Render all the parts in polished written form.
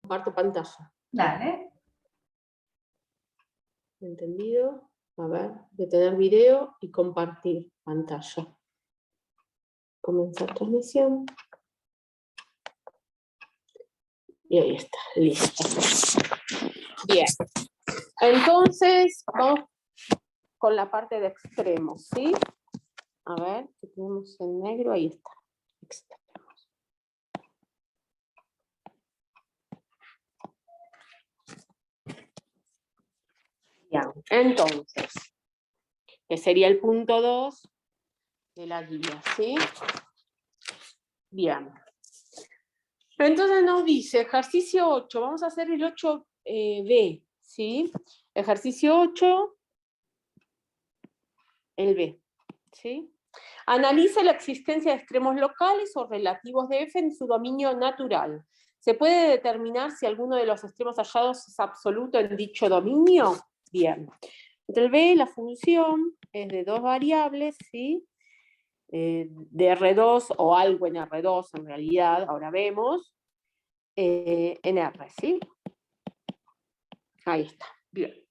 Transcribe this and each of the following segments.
Comparto pantalla. Dale. ¿Entendido? A ver, detener video y compartir pantalla. Comenzar transmisión. Y ahí está, listo. Bien. Entonces, vamos con la parte de extremos, ¿sí? A ver, que tenemos en negro, ahí está. Extremos. Bien, entonces, que sería el punto 2 de la guía, ¿sí? Bien. Entonces nos dice, ejercicio 8, vamos a hacer el 8B, ¿sí? Ejercicio 8, el B, ¿sí? Analice la existencia de extremos locales o relativos de f en su dominio natural. ¿Se puede determinar si alguno de los extremos hallados es absoluto en dicho dominio? Bien. Entonces el B, la función, es de dos variables, ¿sí? De R2 o algo en R2 en realidad, ahora vemos, en R, ¿sí? Ahí está, bien.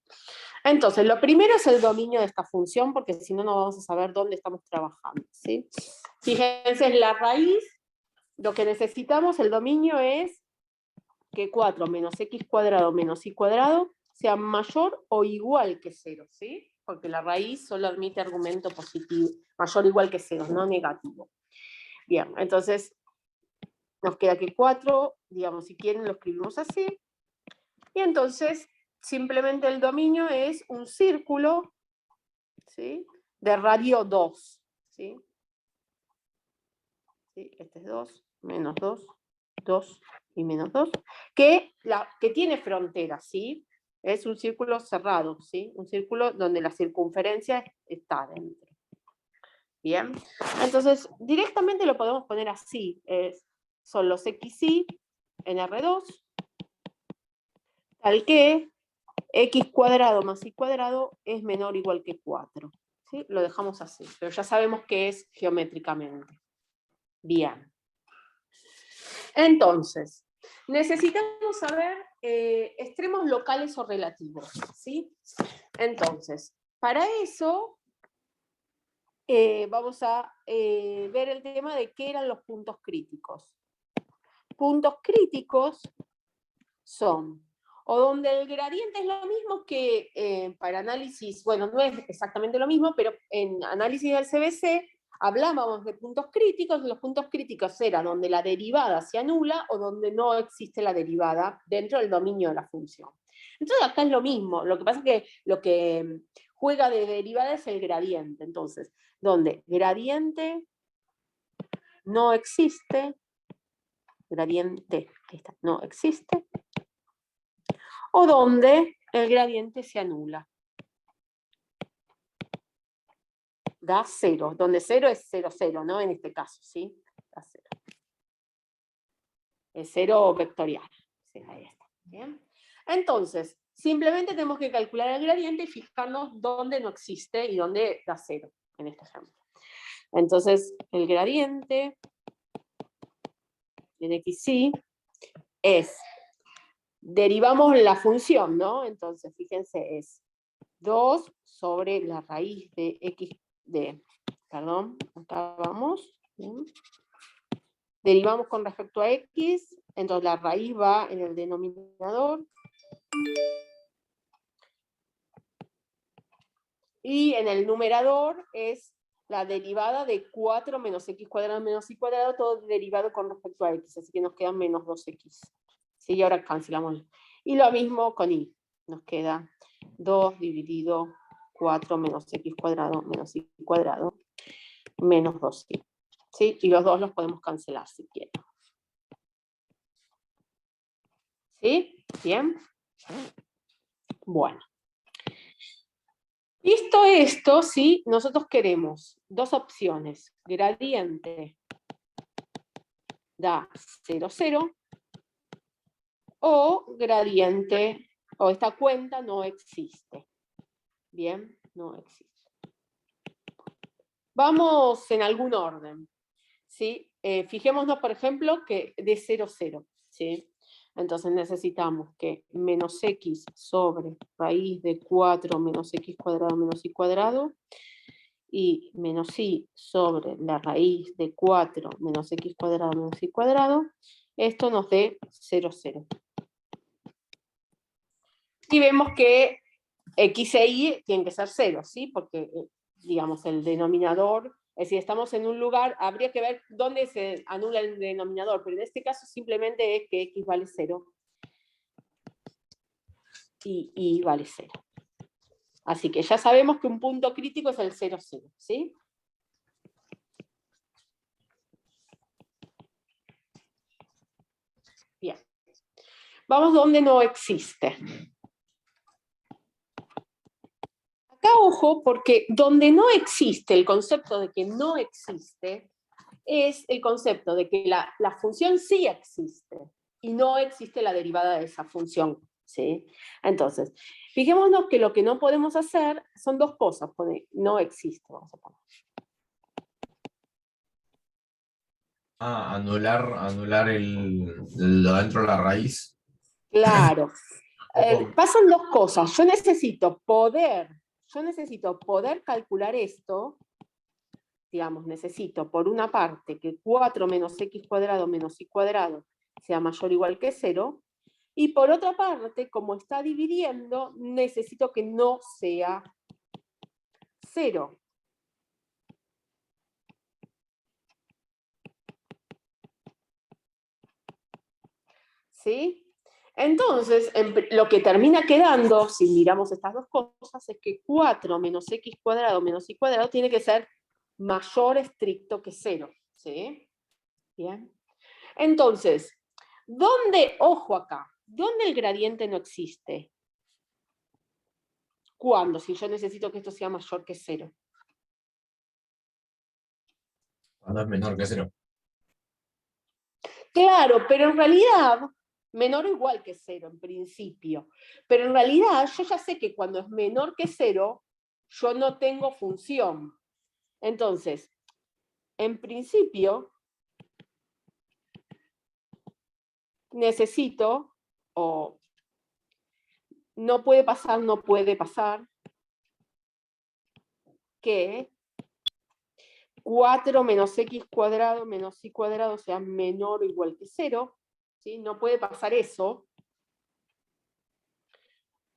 Entonces, lo primero es el dominio de esta función, porque si no, no vamos a saber dónde estamos trabajando, ¿sí? Fíjense, la raíz, lo que necesitamos, el dominio es que 4 menos x cuadrado menos y cuadrado sea mayor o igual que 0, ¿sí? Porque la raíz solo admite argumento positivo, mayor o igual que 0, no negativo. Bien, entonces nos queda que 4, digamos, si quieren lo escribimos así, y entonces simplemente el dominio es un círculo, ¿sí? De radio 2, ¿sí? ¿Sí? Este es 2, menos 2, 2 y menos 2, que tiene fronteras, ¿sí? Es un círculo cerrado, ¿sí? Un círculo donde la circunferencia está dentro. Bien, entonces directamente lo podemos poner así, son los xy en R2, tal que x cuadrado más y cuadrado es menor o igual que 4. ¿Sí? Lo dejamos así, pero ya sabemos qué es geométricamente. Bien. Entonces, necesitamos saber extremos locales o relativos, ¿sí? Entonces, para eso vamos a ver el tema de qué eran los puntos críticos. Puntos críticos son o donde el gradiente es lo mismo que para análisis, bueno, no es exactamente lo mismo, pero en análisis del CBC hablábamos de puntos críticos, los puntos críticos eran donde la derivada se anula o donde no existe la derivada dentro del dominio de la función. Entonces acá es lo mismo, lo que pasa es que lo que juega de derivada es el gradiente, entonces, donde gradiente no existe, gradiente, ahí está, no existe, o donde el gradiente se anula. Da 0, donde 0 es 0, 0, ¿no? En este caso, ¿sí? Da 0. Es 0 vectorial. Sí, ahí está. ¿Bien? Entonces, simplemente tenemos que calcular el gradiente y fijarnos dónde no existe y dónde da 0, en este ejemplo. Entonces, el gradiente en xy es, derivamos la función, ¿no? Entonces, fíjense, es 2 sobre la raíz de x perdón, acá vamos. ¿Bien? Derivamos con respecto a x, entonces la raíz va en el denominador. Y en el numerador es la derivada de 4 menos x cuadrado menos y cuadrado, todo derivado con respecto a x, así que nos quedan menos 2x. ¿Sí? Y ahora cancelamos. Y lo mismo con y, nos queda 2 dividido 4 menos x cuadrado menos y cuadrado, menos 2y. ¿Sí? Y los dos los podemos cancelar si quieren. ¿Sí? ¿Bien? Bueno. Visto esto, ¿sí? Nosotros queremos dos opciones. Gradiente da 0, 0. O gradiente, o esta cuenta no existe. Bien, no existe. Vamos en algún orden. ¿Sí? Fijémonos, por ejemplo, que de 0, 0. ¿Sí? Entonces necesitamos que menos x sobre raíz de 4 menos x cuadrado menos y cuadrado, y menos y sobre la raíz de 4 menos x cuadrado menos y cuadrado, esto nos dé 0, 0. Y vemos que x e y tienen que ser 0, ¿sí? Porque, digamos, el denominador, es decir, estamos en un lugar, habría que ver dónde se anula el denominador, pero en este caso simplemente es que x vale 0 y y vale 0. Así que ya sabemos que un punto crítico es el 0, 0, ¿sí? Bien. Vamos donde no existe. Acá ojo, porque donde no existe, el concepto de que no existe, es el concepto de que la función sí existe, y no existe la derivada de esa función, ¿sí? Entonces, fijémonos que lo que no podemos hacer son dos cosas, no existe, vamos a poner. Anular lo dentro de la raíz. Claro. Pasan dos cosas. Yo necesito poder calcular esto, digamos, necesito por una parte que 4 menos x cuadrado menos y cuadrado sea mayor o igual que 0, y por otra parte, como está dividiendo, necesito que no sea 0. ¿Sí? Entonces, lo que termina quedando, si miramos estas dos cosas, es que 4 menos x cuadrado menos y cuadrado tiene que ser mayor estricto que 0. ¿Sí? Bien. Entonces, ¿dónde, ojo acá, dónde el gradiente no existe? ¿Cuándo? Si yo necesito que esto sea mayor que 0. Cuando es menor que 0. Claro, pero en realidad, menor o igual que 0 en principio. Pero en realidad yo ya sé que cuando es menor que 0, yo no tengo función. Entonces, en principio, necesito, o no puede pasar, que 4 menos x cuadrado menos y cuadrado sea menor o igual que 0. ¿Sí? No puede pasar eso.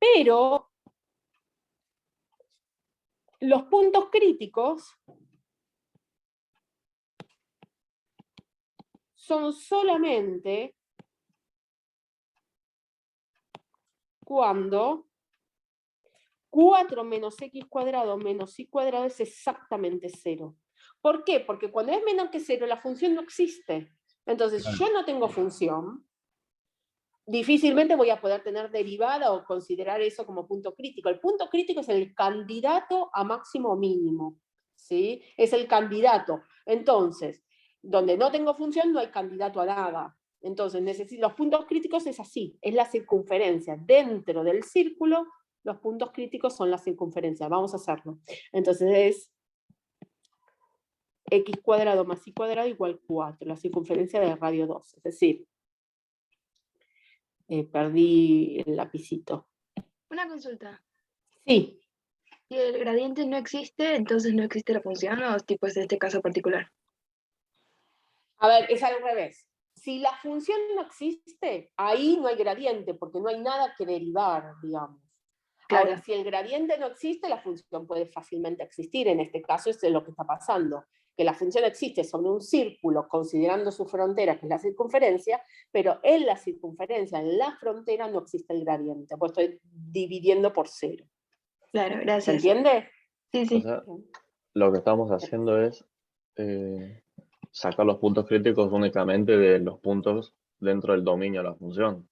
Pero los puntos críticos son solamente cuando 4 menos x cuadrado menos y cuadrado es exactamente 0. ¿Por qué? Porque cuando es menor que 0, la función no existe. Entonces, si yo no tengo función, difícilmente voy a poder tener derivada o considerar eso como punto crítico. El punto crítico es el candidato a máximo o mínimo, ¿sí? Es el candidato. Entonces, donde no tengo función no hay candidato a nada. Entonces, los puntos críticos es así, es la circunferencia. Dentro del círculo, los puntos críticos son la circunferencia. Vamos a hacerlo. Entonces es x cuadrado más y cuadrado igual 4, la circunferencia de radio 2. Es decir, perdí el lapicito. Una consulta. Sí. Si el gradiente no existe, entonces no existe la función, o tipo es este caso particular. A ver, es al revés. Si la función no existe, ahí no hay gradiente, porque no hay nada que derivar, digamos. Claro. Ahora, si el gradiente no existe, la función puede fácilmente existir. En este caso es lo que está pasando, que la función existe sobre un círculo, considerando su frontera, que es la circunferencia, pero en la circunferencia, en la frontera, no existe el gradiente, pues estoy dividiendo por 0. Claro, gracias. ¿Se entiende? Sí, O sí. sea, lo que estamos haciendo es sacar los puntos críticos únicamente de los puntos dentro del dominio de la función.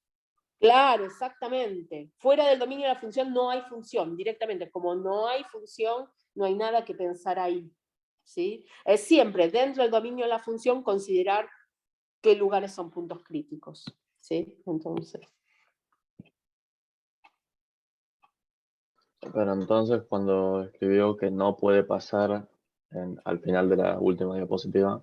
Claro, exactamente. Fuera del dominio de la función no hay función, directamente. Como no hay función, no hay nada que pensar ahí. ¿Sí? Es siempre dentro del dominio de la función considerar qué lugares son puntos críticos. ¿Sí? Entonces. Pero entonces cuando escribió que no puede pasar al final de la última diapositiva,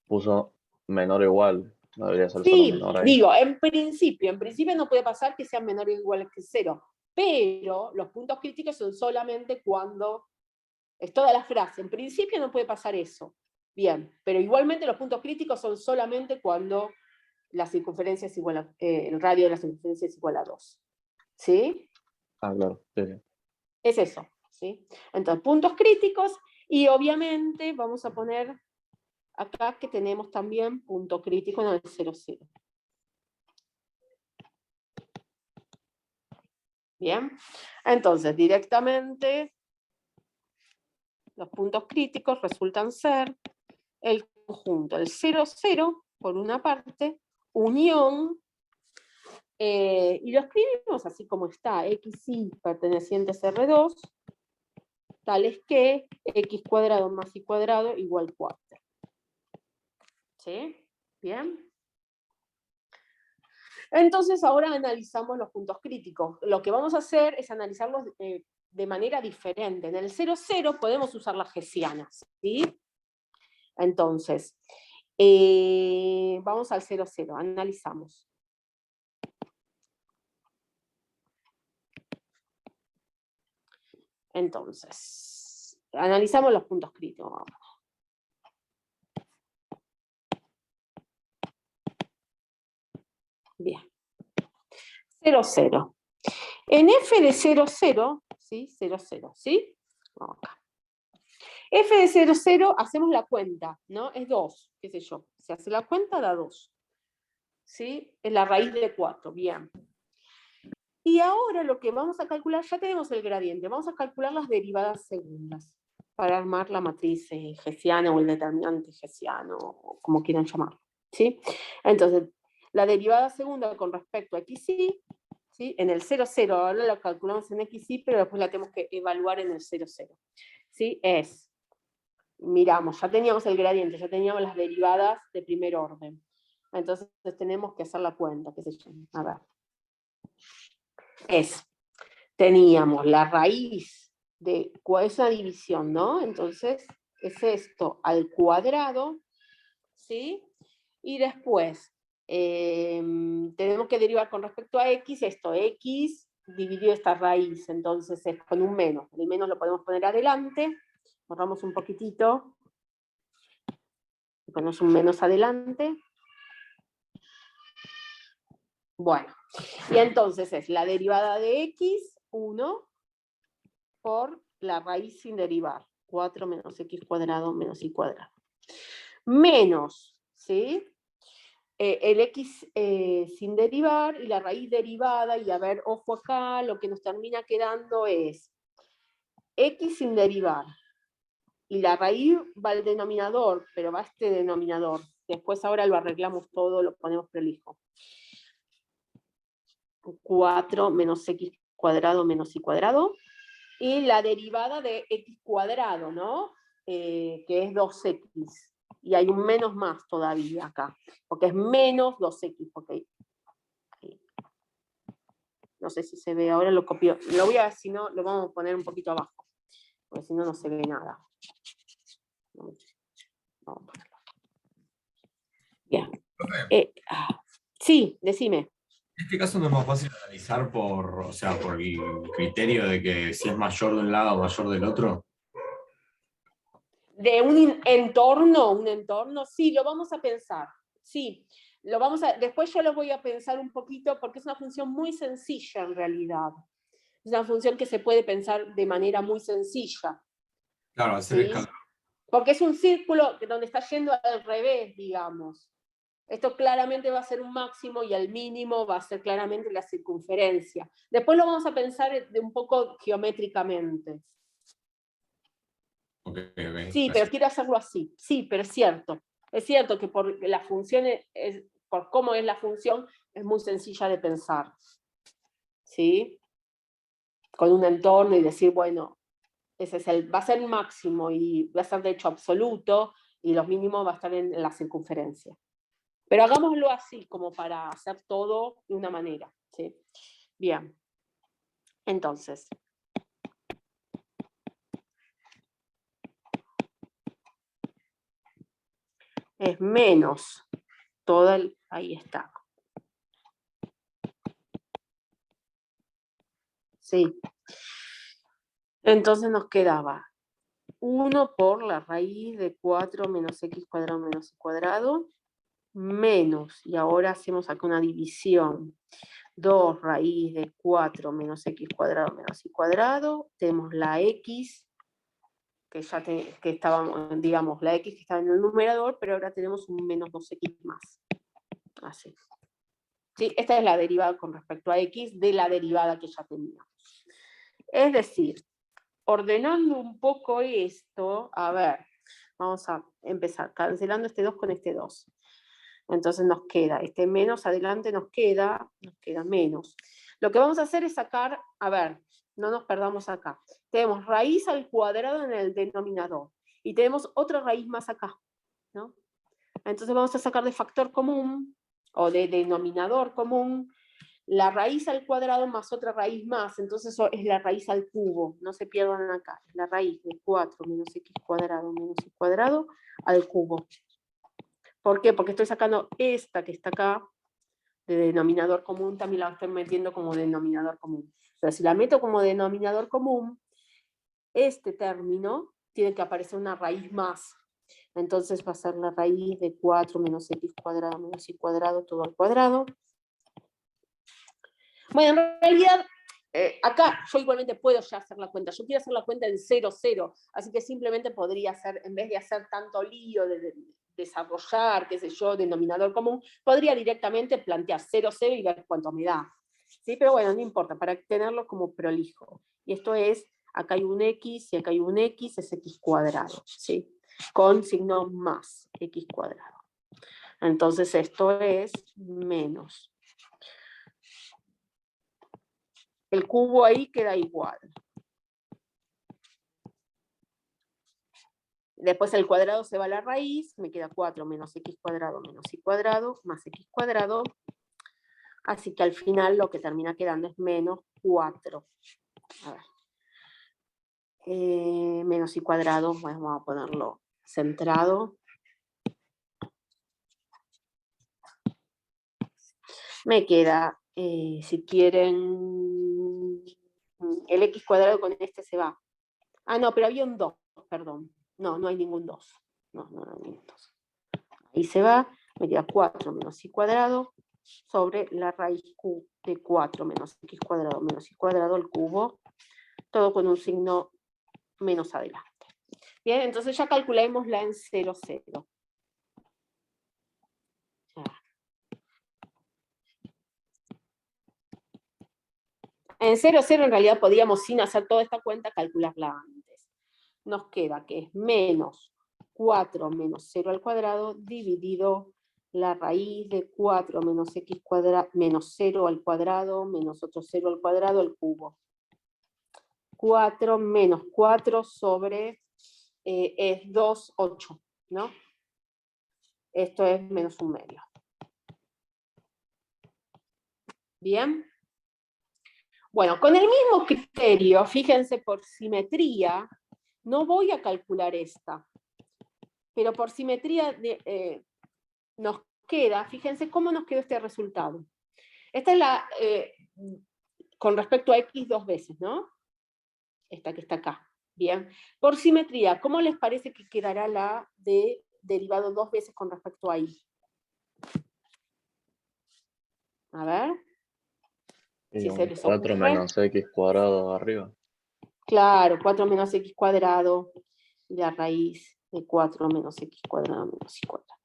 puso menor o igual. No debería ser Sí, solo menor ahí. digo, en principio no puede pasar que sean menores o iguales que 0, pero los puntos críticos son solamente cuando, es toda la frase, en principio no puede pasar eso. Bien, pero igualmente los puntos críticos son solamente cuando la circunferencia es igual a, el radio de la circunferencia es igual a 2. ¿Sí? Ah, claro. Sí, sí. Es eso, ¿sí? Entonces, puntos críticos, y obviamente vamos a poner acá que tenemos también punto crítico en el 0, 0. Bien, entonces directamente los puntos críticos resultan ser el conjunto, el 0, 0, por una parte, unión, y lo escribimos así como está, xy pertenecientes a R2, tales que x cuadrado más y cuadrado igual 4. ¿Sí? Bien. Entonces ahora analizamos los puntos críticos. Lo que vamos a hacer es analizarlos de manera diferente. En el 0, 0 podemos usar las hessianas, ¿sí? Entonces, vamos al 0, 0, analizamos. Entonces, analizamos los puntos críticos. Bien. 0, 0. En f de 0, 0, ¿sí? 0, 0, ¿sí? Vamos acá. F de 0, 0, hacemos la cuenta, ¿no? Es 2, qué sé yo. Se hace la cuenta, da 2. ¿Sí? Es la raíz de 4, bien. Y ahora lo que vamos a calcular, ya tenemos el gradiente, vamos a calcular las derivadas segundas para armar la matriz hessiana o el determinante hessiano, o como quieran llamarlo, ¿sí? Entonces, la derivada segunda con respecto a xy, ¿sí? En el 0, 0, ahora lo calculamos en xy, pero después la tenemos que evaluar en el 0, 0. ¿Sí? Es, miramos, ya teníamos el gradiente, ya teníamos las derivadas de primer orden. Entonces tenemos que hacer la cuenta, qué sé yo, a ver. Teníamos la raíz de, es una división, ¿no? Entonces es esto al cuadrado, ¿sí? Y después tenemos que derivar con respecto a x, esto, x dividido esta raíz, entonces es con un menos. El menos lo podemos poner adelante, borramos un poquitito, ponemos un menos adelante. Bueno, y entonces es la derivada de x, 1, por la raíz sin derivar, 4 menos x cuadrado menos y cuadrado. Menos, ¿sí? El x sin derivar y la raíz derivada, y a ver, ojo acá, lo que nos termina quedando es x sin derivar, y la raíz va al denominador, pero va a este denominador. Después ahora lo arreglamos todo, lo ponemos prolijo. 4 menos x cuadrado menos y cuadrado, y la derivada de x cuadrado, ¿no? Que es 2x. Y hay un menos más todavía acá, porque es menos 2x, porque no sé si se ve, ahora lo copio. Lo voy a, si no, lo vamos a poner un poquito abajo, porque si no, no se ve nada. Vamos a ponerlo. Bien. Sí, decime. En este caso no es más fácil analizar por, o sea, por el criterio de que si es mayor de un lado o mayor del otro. De un entorno, sí, lo vamos a pensar, sí. Después yo lo voy a pensar un poquito, porque es una función muy sencilla en realidad. Es una función que se puede pensar de manera muy sencilla. Claro, hacer ¿sí? escala. Porque es un círculo donde está yendo al revés, digamos. Esto claramente va a ser un máximo y el mínimo va a ser claramente la circunferencia. Después lo vamos a pensar de un poco geométricamente. Okay, Sí, pero quiero hacerlo así. Sí, pero es cierto. Es cierto que por la función, por cómo es la función, es muy sencilla de pensar. ¿Sí? Con un entorno y decir, bueno, ese es va a ser el máximo y va a ser de hecho absoluto, y los mínimos va a estar en la circunferencia. Pero hagámoslo así, como para hacer todo de una manera. ¿Sí? Bien. Entonces. Es menos ahí está. Sí. Entonces nos quedaba 1 por la raíz de 4 menos x cuadrado menos y cuadrado, menos, y ahora hacemos acá una división, 2 raíz de 4 menos x cuadrado menos y cuadrado, tenemos la x, que ya que estábamos, digamos, la x que estaba en el numerador, pero ahora tenemos un menos 2x más. Así. ¿Sí? Esta es la derivada con respecto a x de la derivada que ya teníamos. Es decir, ordenando un poco esto, a ver, vamos a empezar cancelando este 2 con este 2. Entonces nos queda, este menos adelante nos queda menos. Lo que vamos a hacer es sacar, a ver, no nos perdamos acá. Tenemos raíz al cuadrado en el denominador y tenemos otra raíz más acá, ¿no? Entonces vamos a sacar de factor común o de denominador común la raíz al cuadrado más otra raíz más, entonces eso es la raíz al cubo, no se pierdan acá, es la raíz de 4 menos x cuadrado menos y cuadrado al cubo. ¿Por qué? Porque estoy sacando esta que está acá, de denominador común, también la estoy metiendo como denominador común. Pero si la meto como denominador común, este término tiene que aparecer una raíz más. Entonces va a ser la raíz de 4 menos x cuadrado menos y cuadrado, todo al cuadrado. Bueno, en realidad, acá yo igualmente puedo ya hacer la cuenta. Yo quiero hacer la cuenta en 0, 0. Así que simplemente podría hacer, en vez de hacer tanto lío de desarrollar, qué sé yo, denominador común, podría directamente plantear 0, 0 y ver cuánto me da. ¿Sí? Pero bueno, no importa, para tenerlo como prolijo. Y esto es, acá hay un x y acá hay un x, es x cuadrado, ¿sí? Con signo más, x cuadrado. Entonces esto es menos. El cubo ahí queda igual. Después el cuadrado se va a la raíz, me queda 4 menos x cuadrado menos y cuadrado más x cuadrado. Así que al final lo que termina quedando es menos 4. A ver. Menos y cuadrado, pues vamos a ponerlo centrado. Me queda, si quieren, el x cuadrado con este se va. Ah, no, pero había un 2, perdón. No, no hay ningún 2. No hay ningún 2. Ahí se va, me queda 4 menos y cuadrado sobre la raíz q de 4 menos x cuadrado menos y cuadrado al cubo, todo con un signo menos adelante. Bien, entonces ya calculémosla en 0, 0. En 0, 0 en realidad podíamos, sin hacer toda esta cuenta, calcularla antes. Nos queda que es menos 4 menos 0 al cuadrado dividido la raíz de 4 menos x cuadrado menos 0 al cuadrado menos otro 0 al cuadrado al cubo. 4 menos 4 sobre es 2, 8, ¿no? Esto es menos 1/2. ¿Bien? Bueno, con el mismo criterio, fíjense, por simetría, no voy a calcular esta, pero por simetría nos queda, fíjense cómo nos quedó este resultado. Esta es la, con respecto a x 2 veces, ¿no? Esta que está acá. Bien. Por simetría, ¿cómo les parece que quedará la de derivado 2 veces con respecto a y? A ver. Si se les 4 ocurre. menos x cuadrado arriba. Claro, 4 menos x cuadrado y la raíz de 4 menos x cuadrado menos y cuadrado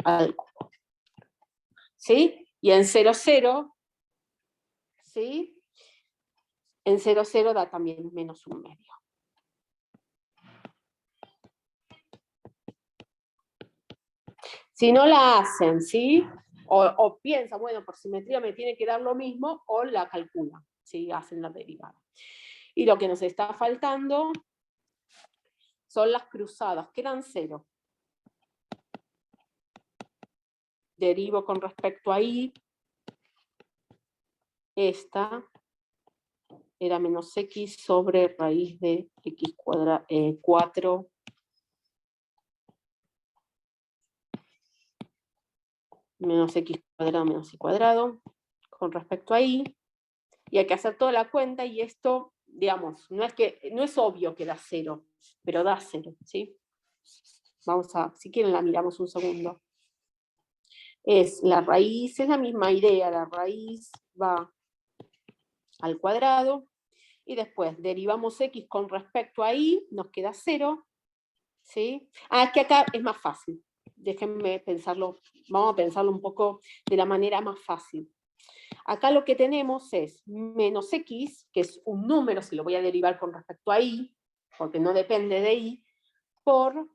al cubo. ¿Sí? Y en 0, 0, ¿sí? En 0, 0 da también menos 1/2. Si no la hacen, ¿sí? O piensan, bueno, por simetría me tiene que dar lo mismo, o la calculan, ¿sí? Hacen la derivada. Y lo que nos está faltando son las cruzadas, quedan 0. Derivo con respecto a y. Esta era menos x sobre raíz de x cuadrado 4 menos x cuadrado menos y cuadrado, con respecto a y hay que hacer toda la cuenta, y esto, digamos, no es obvio que da 0, pero da 0, ¿sí? Vamos a, si quieren la miramos un segundo. Es la raíz, es la misma idea, la raíz va al cuadrado, y después derivamos x con respecto a y, nos queda 0, ¿sí? Es que acá es más fácil. Déjenme pensarlo, vamos a pensarlo un poco de la manera más fácil. Acá lo que tenemos es menos x, que es un número, si lo voy a derivar con respecto a y, porque no depende de y, por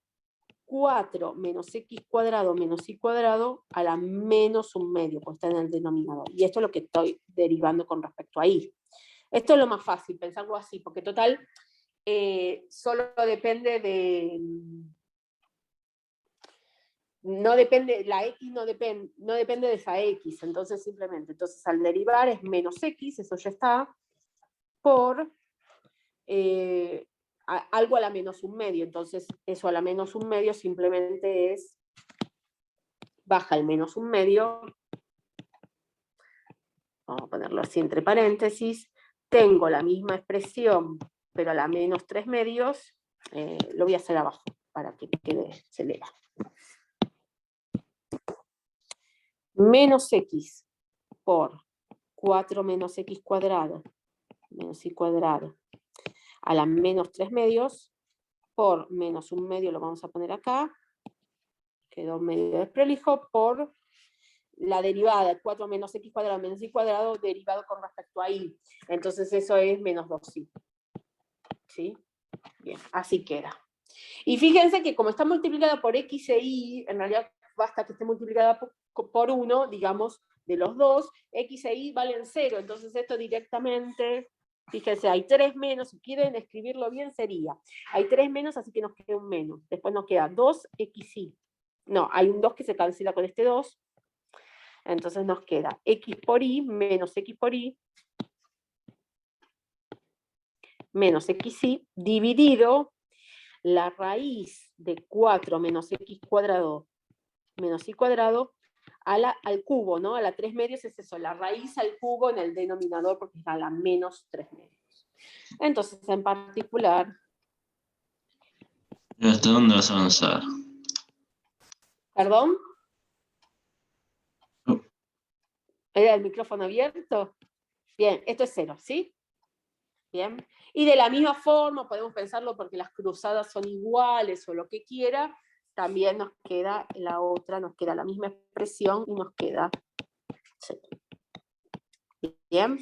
4 menos x cuadrado menos y cuadrado a la menos un medio, pues está en el denominador. Y esto es lo que estoy derivando con respecto a y. Esto es lo más fácil, pensarlo así, porque total, solo depende de... No depende, la x no depende de esa x, entonces simplemente, entonces al derivar es menos x, eso ya está, por algo a la menos un medio, entonces eso a la menos un medio simplemente es, baja el menos un medio, vamos a ponerlo así entre paréntesis, tengo la misma expresión, pero a la menos 3 medios, lo voy a hacer abajo, para que quede, se lea. Menos x por 4 menos x cuadrado, menos y cuadrado, a la menos 3 medios, por menos un medio, lo vamos a poner acá, quedó medio desprolijo, por la derivada, 4 menos x cuadrado menos y cuadrado, derivado con respecto a y. Entonces eso es menos 2y. ¿Sí? Bien, así queda. Y fíjense que como está multiplicada por x e y, en realidad basta que esté multiplicada por 1, digamos, de los dos, x e y valen 0, entonces esto directamente, fíjense, hay 3 menos, si quieren escribirlo bien sería, hay 3 menos, así que nos queda un menos, después nos queda 2xy, no, hay un 2 que se cancela con este 2, entonces nos queda x por y menos x por y, menos xy, dividido la raíz de 4 menos x cuadrado menos y cuadrado al cubo, ¿no? A la 3 medios es eso, la raíz al cubo en el denominador, porque es a la menos 3 medios. Entonces, en particular... ¿Hasta dónde vas a avanzar? ¿Perdón? ¿Era el micrófono abierto? Bien, esto es 0, ¿sí? Bien. Y de la misma forma, podemos pensarlo porque las cruzadas son iguales o lo que quiera, también nos queda la otra, nos queda la misma expresión y nos queda 0. Bien.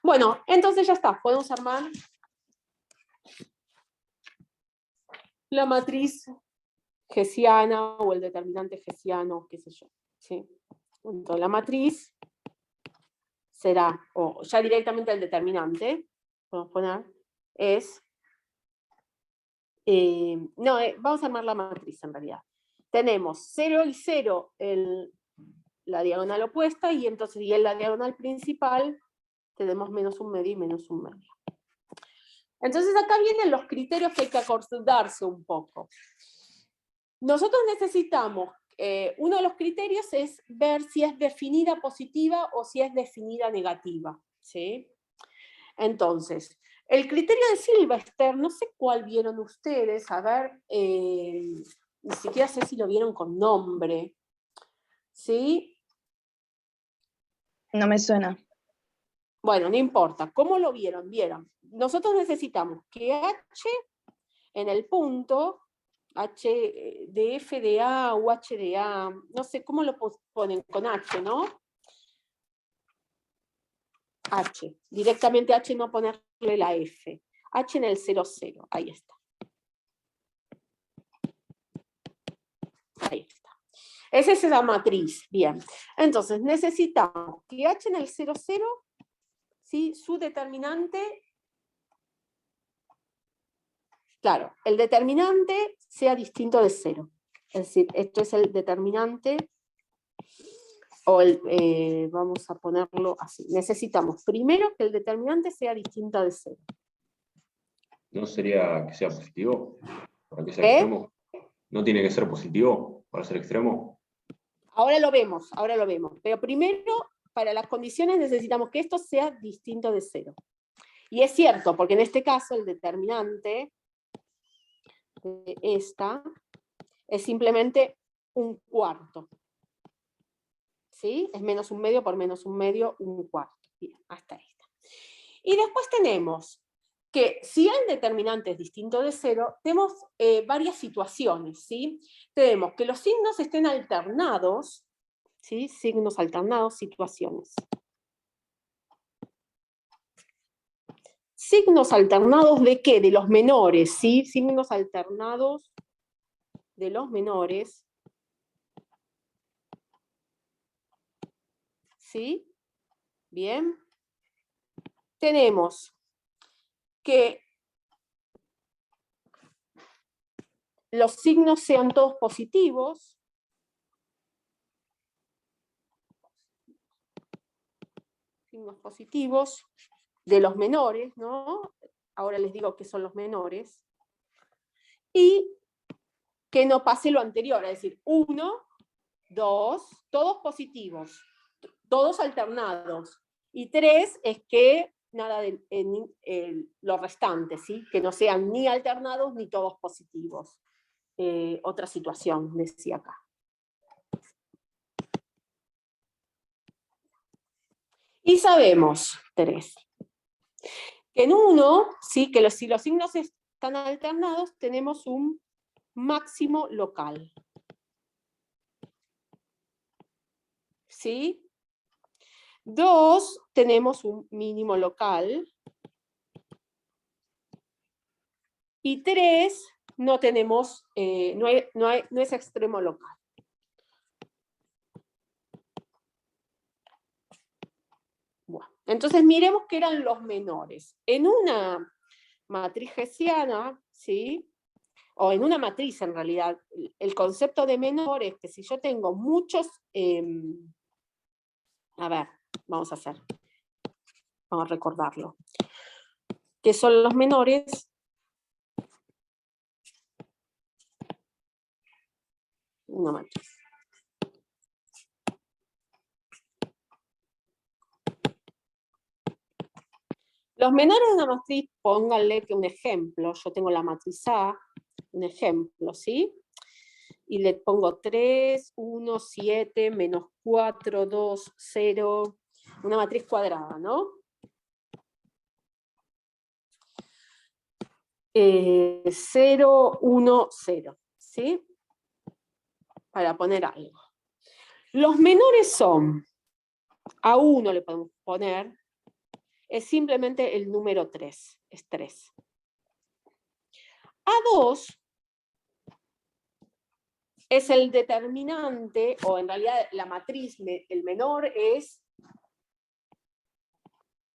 Bueno, entonces ya está, podemos armar la matriz hessiana o el determinante hessiano, qué sé yo. ¿Sí? Entonces la matriz será, o ya directamente el determinante, podemos poner, es, vamos a armar la matriz en realidad. Tenemos 0 y 0 en la diagonal opuesta, y entonces y en la diagonal principal tenemos menos un medio y menos un medio. Entonces acá vienen los criterios que hay que acordarse un poco. Nosotros necesitamos, uno de los criterios es ver si es definida positiva o si es definida negativa, ¿sí? Entonces, el criterio de Sylvester, no sé cuál vieron ustedes, a ver, ni siquiera sé si lo vieron con nombre, ¿sí? No me suena. Bueno, no importa, ¿cómo lo vieron? Vieron, nosotros necesitamos que H en el punto, H de F de A o H de A, no sé cómo lo ponen con H, ¿no? H, directamente H, no ponerle la F. H en el 0, 0, ahí está. Ahí está. Esa es la matriz, bien. Entonces necesitamos que H en el 0, 0, ¿sí? Su determinante, claro, el determinante sea distinto de 0. Es decir, esto es el determinante, o vamos a ponerlo así. Necesitamos primero que el determinante sea distinto de 0. ¿No sería que sea positivo? ¿Para que sea extremo? ¿No tiene que ser positivo para ser extremo? Ahora lo vemos, pero primero, para las condiciones necesitamos que esto sea distinto de 0. Y es cierto, porque en este caso el determinante de esta es simplemente un cuarto. ¿Sí? Es menos un medio por menos un medio, un cuarto. Bien, hasta esta. Y después tenemos que si el determinante es distinto de 0, tenemos varias situaciones, ¿sí? Tenemos que los signos estén alternados, ¿sí? Signos alternados, situaciones. Signos alternados ¿de qué? De los menores, ¿sí? Signos alternados de los menores. ¿Sí? Bien. Tenemos que los signos sean todos positivos. Signos positivos de los menores, ¿no? Ahora les digo que son los menores. Y que no pase lo anterior, es decir, 1, 2, todos positivos, todos alternados. Y 3 es que nada de lo restante, ¿sí? Que no sean ni alternados ni todos positivos. Otra situación, decía acá. Y sabemos, 3, que en 1, ¿sí? Que si los signos están alternados, tenemos un máximo local. ¿Sí? 2, tenemos un mínimo local. Y 3, no tenemos, no es extremo local. Bueno, entonces miremos qué eran los menores. En una matriz hessiana, ¿sí? O en una matriz en realidad, el concepto de menor es que si yo tengo muchos, a ver, vamos a recordarlo. ¿Qué son los menores? Una matriz. Los menores de una matriz, pónganle que un ejemplo, yo tengo la matriz A, un ejemplo, ¿sí? Y le pongo 3, 1, 7, menos 4, 2, 0, una matriz cuadrada, ¿no? 0, 1, 0, ¿sí? Para poner algo. Los menores son, a 1 le podemos poner, es simplemente el número 3, es 3. A 2 es el determinante, o en realidad la matriz, el menor es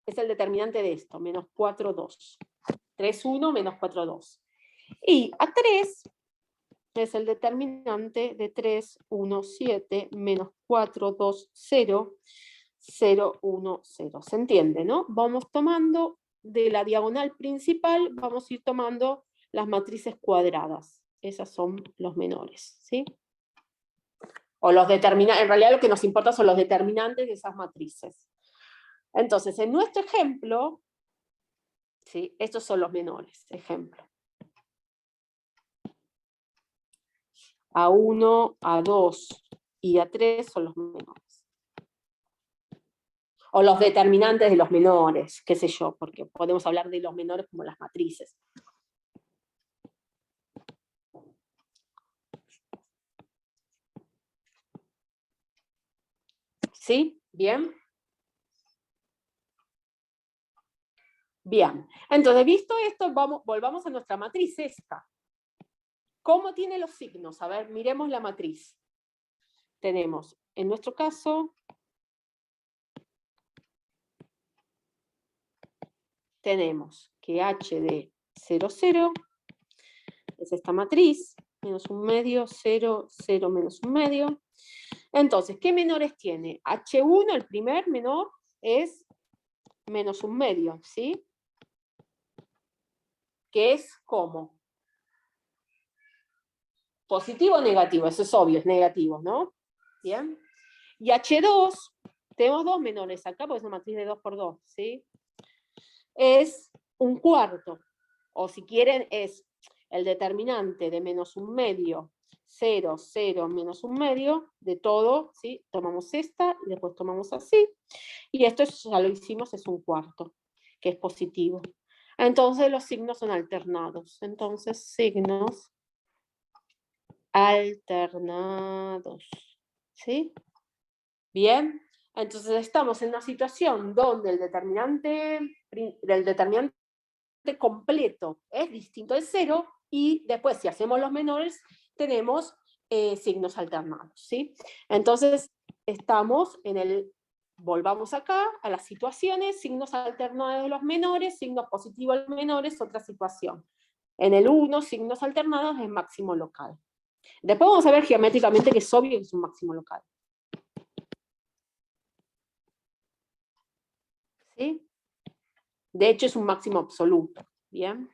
el determinante de esto, menos 4, 2. 3, 1, menos 4, 2. Y a 3 es el determinante de 3, 1, 7, menos 4, 2, 0, 0, 1, 0. ¿Se entiende, no? Vamos tomando de la diagonal principal, vamos a ir tomando las matrices cuadradas. Esas son los menores, ¿sí? O los determinantes, en realidad lo que nos importa son los determinantes de esas matrices. Entonces, en nuestro ejemplo, ¿sí? Estos son los menores, ejemplo. A1, A2 y A3 son los menores. O los determinantes de los menores, qué sé yo, porque podemos hablar de los menores como las matrices. ¿Sí? ¿Bien? Bien. Entonces, visto esto, volvamos a nuestra matriz esta. ¿Cómo tiene los signos? A ver, miremos la matriz. Tenemos, en nuestro caso, tenemos que H de 0, 0 es esta matriz, menos un medio, 0, 0, menos un medio. Entonces, ¿qué menores tiene? H1, el primer menor, es menos un medio, ¿sí? Que es como positivo o negativo, eso es obvio, es negativo, ¿no? ¿bien? Y H2, tenemos dos menores acá, porque es una matriz de 2 por 2, ¿sí? Es un cuarto, o si quieren es el determinante de menos un medio, 0, 0, menos un medio, de todo, ¿sí? Tomamos esta y después tomamos así, y esto ya lo hicimos, es un cuarto, que es positivo. Entonces los signos son alternados, entonces signos alternados, ¿sí? Bien, entonces estamos en una situación donde el determinante completo es distinto de 0 y después si hacemos los menores tenemos signos alternados, ¿sí? Entonces estamos en el, volvamos acá a las situaciones, signos alternados de los menores, signos positivos de los menores, otra situación. En el 1, signos alternados es máximo local. Después vamos a ver geométricamente que es obvio que es un máximo local. ¿Sí? De hecho es un máximo absoluto. ¿Bien?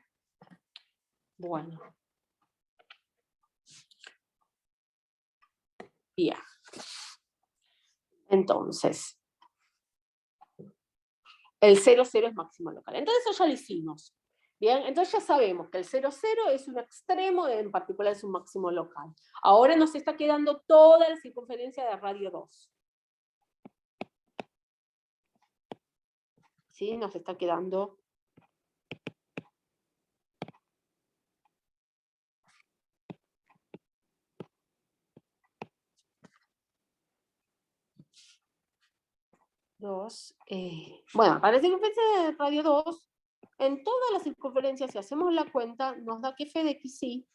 Bueno. Bien. Entonces, el 0, 0 es máximo local. Entonces eso ya lo hicimos. Bien, entonces ya sabemos que el 0, 0 es un extremo, en particular es un máximo local. Ahora nos está quedando toda la circunferencia de radio 2. ¿Sí? Nos está quedando bueno, para la circunferencia de radio 2, en todas las circunferencias, si hacemos la cuenta, nos da que f de xy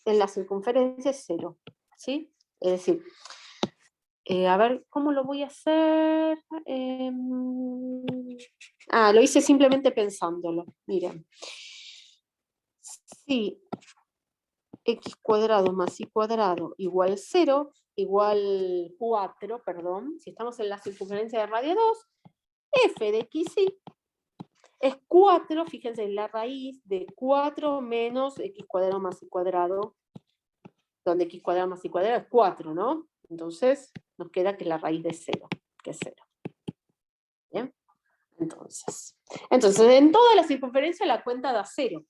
en la circunferencia es 0. ¿Sí? Es decir, a ver, ¿cómo lo voy a hacer? Lo hice simplemente pensándolo. Miren. Si x cuadrado más y cuadrado igual 0, igual 4, perdón, si estamos en la circunferencia de radio 2, f de xy es 4, fíjense, en la raíz de 4 menos x cuadrado más y cuadrado, donde x cuadrado más y cuadrado es 4, ¿no? Entonces nos queda que la raíz de 0, que es 0. ¿Bien? Entonces en toda la circunferencia la cuenta da 0.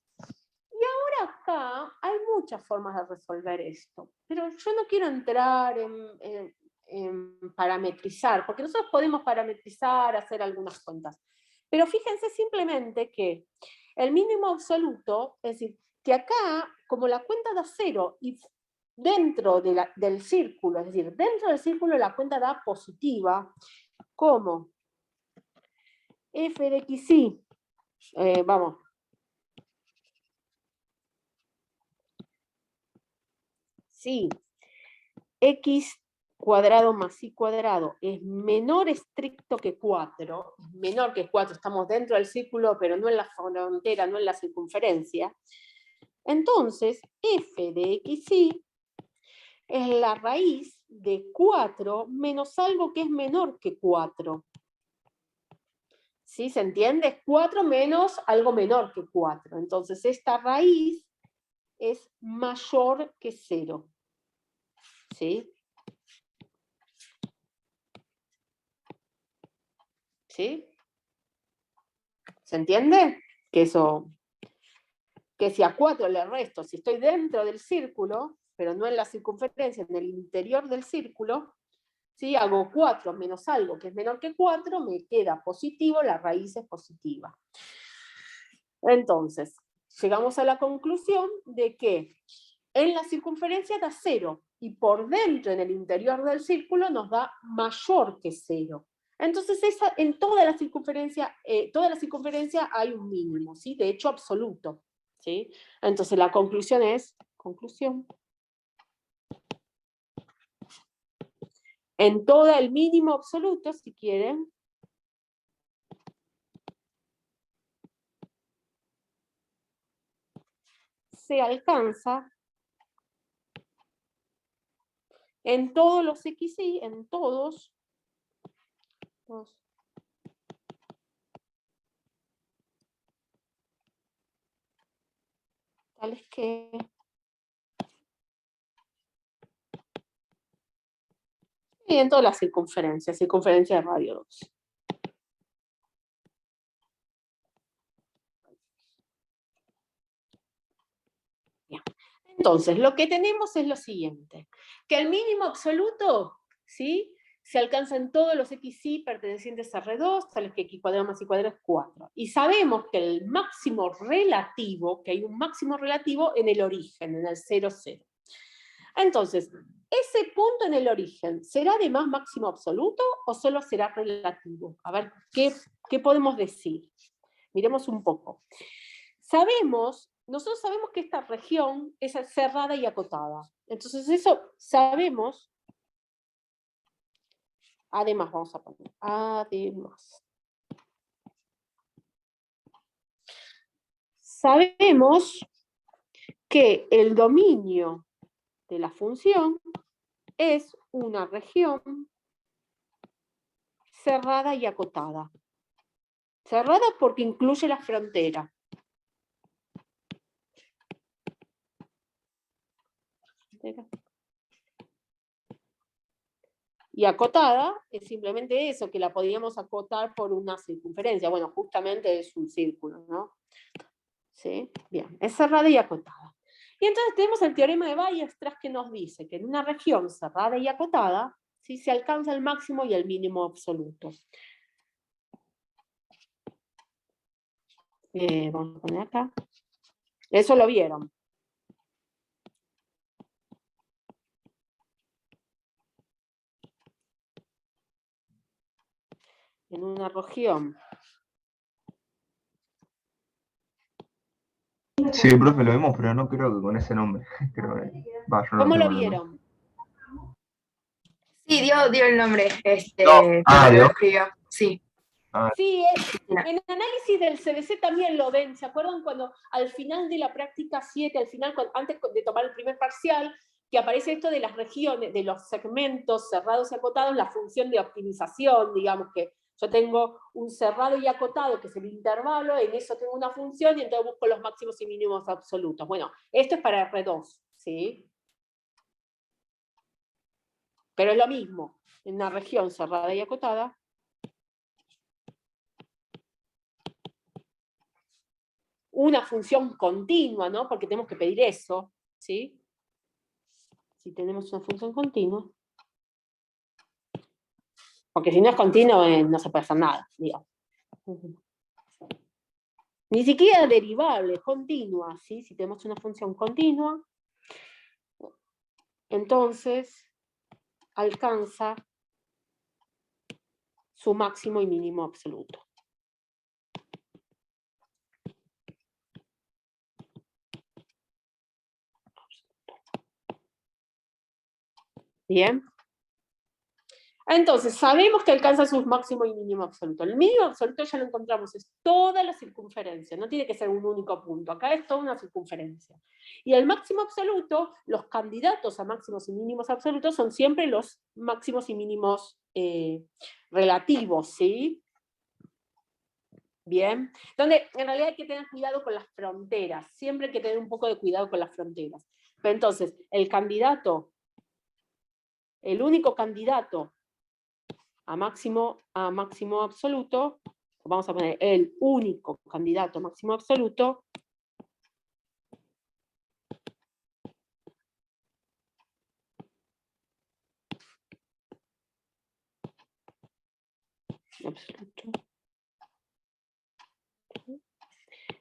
Y ahora acá hay muchas formas de resolver esto, pero yo no quiero entrar en parametrizar, porque nosotros podemos parametrizar, hacer algunas cuentas. Pero fíjense simplemente que el mínimo absoluto, es decir, que acá, como la cuenta da 0 y dentro del círculo, es decir, dentro del círculo la cuenta da positiva, como f de xy, vamos, si x cuadrado más y cuadrado es menor estricto que 4, menor que 4, estamos dentro del círculo, pero no en la frontera, no en la circunferencia, entonces f de xy es la raíz de 4 menos algo que es menor que 4. ¿Sí? ¿Se entiende? Es 4 menos algo menor que 4. Entonces esta raíz es mayor que 0. ¿Sí? ¿Sí? ¿Se entiende? Que si a 4 le resto, si estoy dentro del círculo, pero no en la circunferencia, en el interior del círculo, ¿sí? Hago 4 menos algo que es menor que 4, me queda positivo, la raíz es positiva. Entonces, llegamos a la conclusión de que en la circunferencia da 0, y por dentro, en el interior del círculo, nos da mayor que 0. Entonces, en toda la circunferencia hay un mínimo, ¿sí? De hecho absoluto. ¿Sí? Entonces la conclusión es, en todo el mínimo absoluto, si quieren, se alcanza en todos los xy, en todos los tales que Y en todas las circunferencias de radio 2. Bien. Entonces, lo que tenemos es lo siguiente, que el mínimo absoluto, ¿sí?, se alcanza en todos los xy pertenecientes a R2, tales que x cuadrado más y cuadrado es 4. Y sabemos que el máximo relativo, que hay un máximo relativo en el origen, en el 0, 0. Entonces, ¿ese punto en el origen será además máximo absoluto o solo será relativo? A ver, ¿qué podemos decir? Miremos un poco. Nosotros sabemos que esta región es cerrada y acotada. Entonces eso sabemos, además vamos a poner, además. Sabemos que el dominio de la función es una región cerrada y acotada. Cerrada porque incluye la frontera. Y acotada es simplemente eso, que la podríamos acotar por una circunferencia. Bueno, justamente es un círculo, ¿no? ¿Sí? Bien, es cerrada y acotada. Y entonces tenemos el teorema de Weierstrass que nos dice que en una región cerrada y acotada, ¿sí?, se alcanza el máximo y el mínimo absoluto. Vamos a poner acá. Eso lo vieron. En una región. Sí, profe, lo vimos, pero no creo que con ese nombre. Creo que, yo no ¿Cómo lo tengo el nombre. vieron? Sí, dio el nombre, Ah, lo dio. escribió, sí. Sí, en análisis del CBC también lo ven. ¿Se acuerdan cuando al final de la práctica 7, al final, antes de tomar el primer parcial, que aparece esto de las regiones, de los segmentos cerrados y acotados, la función de optimización, digamos que yo tengo un cerrado y acotado, que es el intervalo, en eso tengo una función y entonces busco los máximos y mínimos absolutos. Bueno, esto es para R2, ¿sí? Pero es lo mismo, en una región cerrada y acotada, una función continua, ¿no? Porque tenemos que pedir eso, ¿sí? Si tenemos una función continua. Porque si no es continuo, no se puede hacer nada, digamos. Ni siquiera derivable, continua, ¿sí? Si tenemos una función continua, entonces alcanza su máximo y mínimo absoluto. Bien. Entonces, sabemos que alcanza sus máximo y mínimo absoluto. El mínimo absoluto ya lo encontramos, es toda la circunferencia, no tiene que ser un único punto, acá es toda una circunferencia. Y el máximo absoluto, los candidatos a máximos y mínimos absolutos son siempre los máximos y mínimos relativos, ¿sí? Bien, donde en realidad hay que tener cuidado con las fronteras, siempre hay que tener un poco de cuidado con las fronteras. Pero entonces, el único candidato a máximo absoluto, vamos a poner el único candidato a máximo absoluto,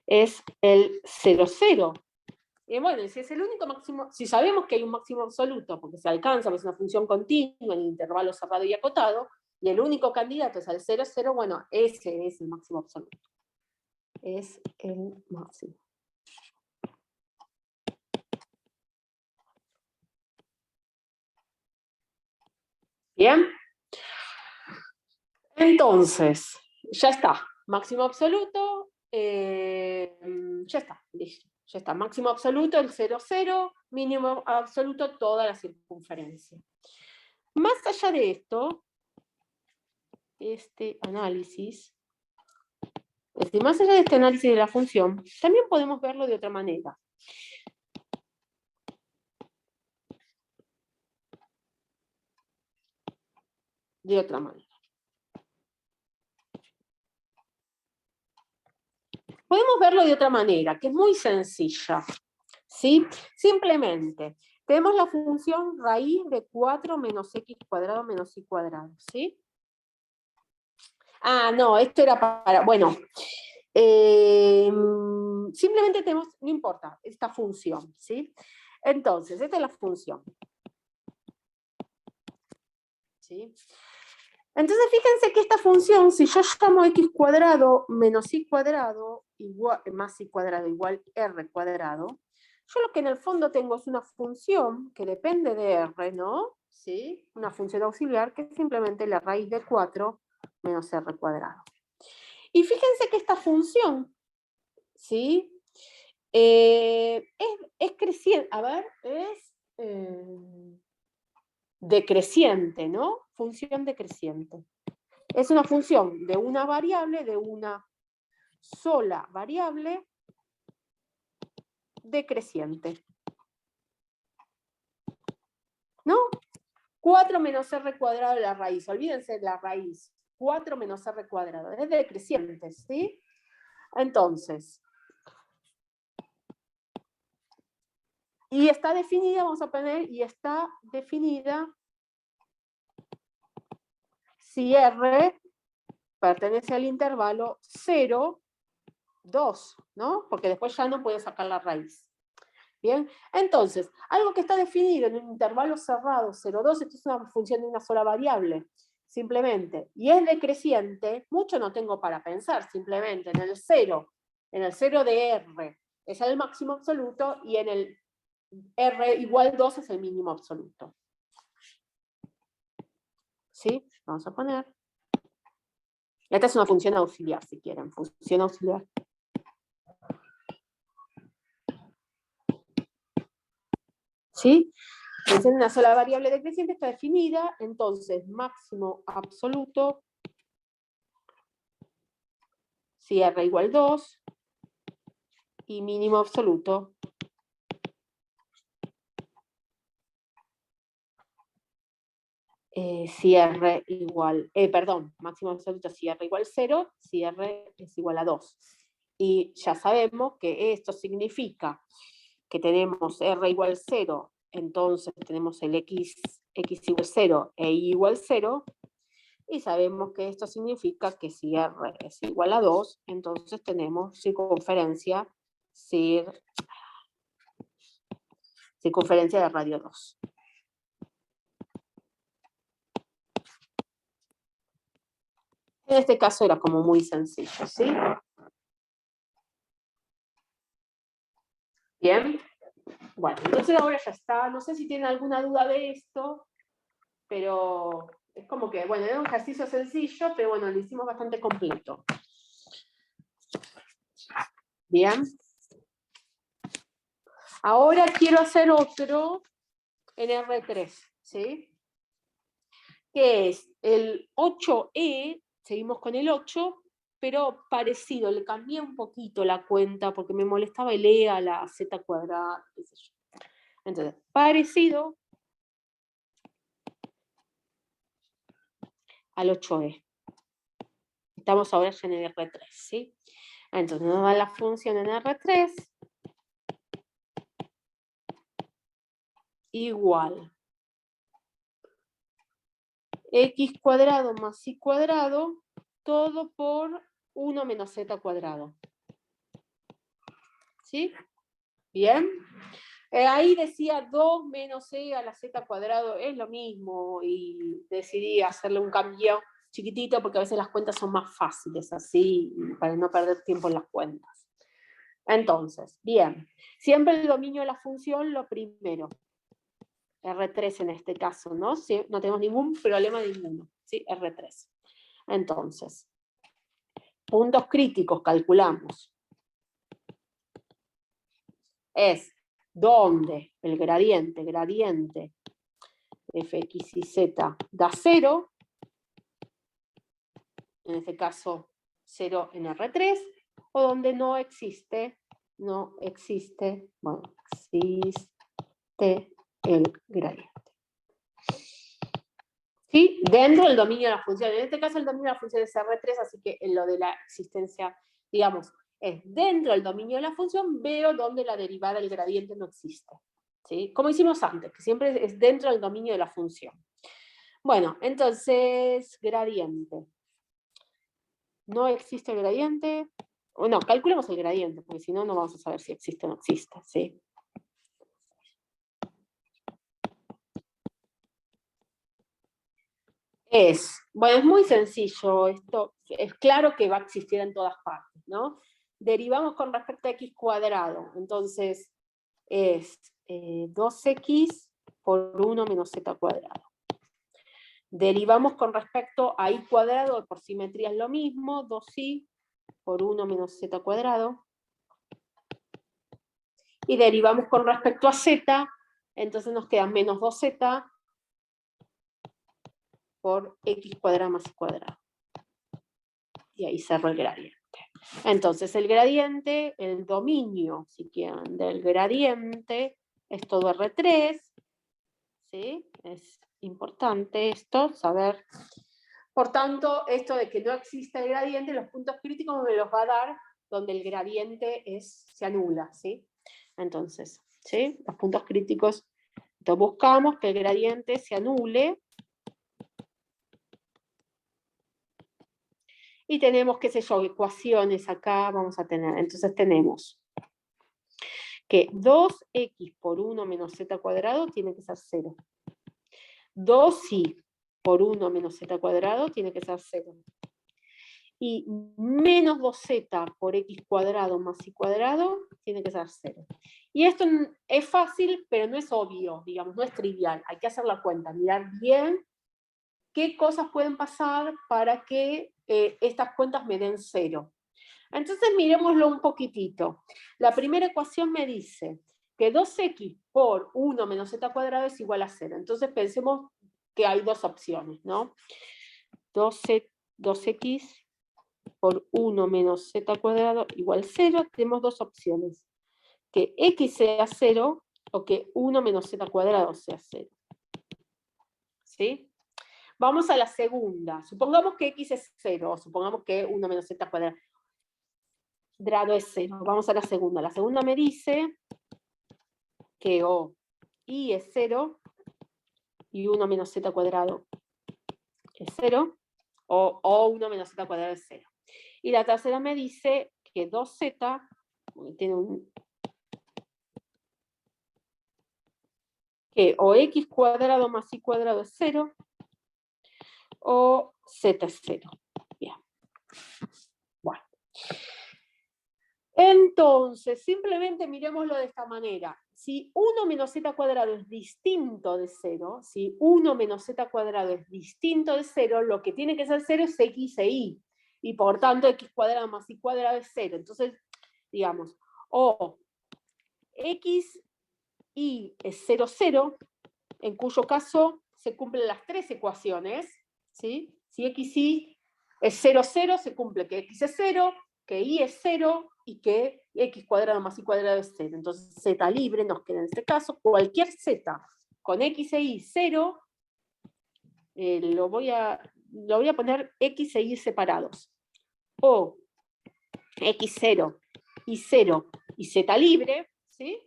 es el 0, 0. Y bueno, si es el único máximo, si sabemos que hay un máximo absoluto, porque se alcanza, porque es una función continua en intervalo cerrado y acotado, y el único candidato es el 0, 0, bueno, ese es el máximo absoluto. Es el máximo. Bien. Entonces, ya está. Máximo absoluto, ya está, listo. Ya está. Máximo absoluto, el 0, 0. Mínimo absoluto, toda la circunferencia. Más allá de esto, más allá de este análisis de la función, también podemos verlo de otra manera. de otra manera. Podemos verlo de otra manera, que es muy sencilla, ¿sí? Simplemente, tenemos la función raíz de 4 menos x cuadrado menos y cuadrado, ¿sí? Ah, no, esto era para, bueno, simplemente tenemos, no importa, esta función, ¿sí? Entonces, esta es la función. ¿Sí? Entonces, fíjense que esta función, si yo llamo x cuadrado menos y cuadrado igual, más y cuadrado igual r cuadrado, yo lo que en el fondo tengo es una función que depende de r, ¿no? ¿Sí? Una función auxiliar que es simplemente la raíz de 4 menos r cuadrado. Y fíjense que esta función, ¿sí? Es creciente, a ver, es decreciente, ¿no? Función decreciente. Es una función de una variable, de una sola variable decreciente. ¿No? 4 menos r cuadrado de la raíz. Olvídense de la raíz. 4 menos r cuadrado. Es decreciente, ¿sí? Entonces. Y está definida, vamos a poner, y está definida si r pertenece al intervalo 0, 2, ¿no? Porque después ya no puedo sacar la raíz. Bien, entonces, algo que está definido en un intervalo cerrado 0, 2, esto es una función de una sola variable, simplemente, y es decreciente, mucho no tengo para pensar, simplemente en el 0 de r es el máximo absoluto y en el r igual 2 es el mínimo absoluto. ¿Sí? Vamos a poner. Esta es una función auxiliar, si quieren, función auxiliar. ¿Sí? Función de una sola variable decreciente está definida, entonces máximo absoluto si r igual 2 y mínimo absoluto si r igual, máximo absoluto si r igual 0, si r es igual a 2. Y ya sabemos que esto significa que tenemos r igual 0, entonces tenemos el x igual 0 e y igual 0, y sabemos que esto significa que si r es igual a 2, entonces tenemos circunferencia de radio 2. En este caso era como muy sencillo, ¿sí? Bien. Bueno, entonces ahora ya está. No sé si tienen alguna duda de esto, pero es como que, bueno, era un ejercicio sencillo, pero bueno, lo hicimos bastante completo. Bien. Ahora quiero hacer otro en R3, ¿sí? Que es el 8E, seguimos con el 8, pero parecido, le cambié un poquito la cuenta porque me molestaba el E a la Z cuadrada, qué sé yo. Entonces, parecido al 8E. Estamos ahora ya en el R3, ¿sí? Entonces nos da la función en R3 igual x cuadrado más y cuadrado, todo por 1 menos z cuadrado. ¿Sí? Bien. Ahí decía 2 menos e a la z cuadrado, es lo mismo, y decidí hacerle un cambio chiquitito porque a veces las cuentas son más fáciles así, para no perder tiempo en las cuentas. Entonces, bien, siempre el dominio de la función lo primero. R3 en este caso, ¿no? Sí, no tenemos ningún problema ninguno, ¿sí? R3. Entonces, puntos críticos calculamos. Es donde el gradiente fx y z da 0, en este caso 0 en R3, o donde no existe, bueno, existe el gradiente. ¿Sí? Dentro del dominio de la función. En este caso el dominio de la función es R3, así que en lo de la existencia, digamos, es dentro del dominio de la función, veo donde la derivada del gradiente no existe. ¿Sí? Como hicimos antes, que siempre es dentro del dominio de la función. Bueno, entonces, gradiente. No existe el gradiente. No, calculemos el gradiente, porque si no, no vamos a saber si existe o no existe. ¿Sí? Bueno, es muy sencillo esto, es claro que va a existir en todas partes, ¿no? Derivamos con respecto a x cuadrado, entonces es 2x por 1 menos z cuadrado. Derivamos con respecto a y cuadrado, por simetría es lo mismo, 2y por 1 menos z cuadrado. Y derivamos con respecto a z, entonces nos queda menos 2z por x cuadrado más y cuadrado. Y ahí cerro el gradiente. Entonces el gradiente, el dominio, si quieren, del gradiente es todo R3, ¿sí? Es importante esto, saber. Por tanto, esto de que no existe el gradiente, los puntos críticos me los va a dar donde el gradiente se anula, ¿sí? Entonces, ¿sí? Los puntos críticos, entonces buscamos que el gradiente se anule. Y tenemos, qué sé yo, ecuaciones acá vamos a tener. Entonces tenemos que 2x por 1 menos z cuadrado tiene que ser 0. 2y por 1 menos z cuadrado tiene que ser 0. Y menos 2z por x cuadrado más y cuadrado tiene que ser 0. Y esto es fácil, pero no es obvio, digamos, no es trivial. Hay que hacer la cuenta, mirar bien qué cosas pueden pasar para que estas cuentas me den 0. Entonces miremoslo un poquitito. La primera ecuación me dice que 2x por 1 menos z cuadrado es igual a 0. Entonces pensemos que hay dos opciones, ¿no? 2x por 1 menos z cuadrado igual 0. Tenemos dos opciones. Que x sea 0 o que 1 menos z cuadrado sea 0. ¿Sí? Vamos a la segunda. Supongamos que x es 0, o supongamos que 1 menos z cuadrado es 0. Vamos a la segunda. La segunda me dice que o y es 0 y 1 menos z cuadrado es 0, o 1 menos z cuadrado es 0. Y la tercera me dice que 2z tiene que o x cuadrado más y cuadrado es 0, o z es 0. Bien. Bueno. Entonces, simplemente miremoslo de esta manera. Si 1 menos z cuadrado es distinto de 0, si 1 menos z cuadrado es distinto de 0, lo que tiene que ser 0 es x e y. Y por tanto, x cuadrado más y cuadrado es 0. Entonces, digamos, o x y es 0, 0, en cuyo caso se cumplen las tres ecuaciones, ¿sí? Si x y es 0, 0, se cumple que x es 0, que y es 0 y que x cuadrado más y cuadrado es 0. Entonces z libre nos queda en este caso, cualquier z con x e y 0, lo voy a poner x e y separados. O x0 y 0 y z libre, ¿sí?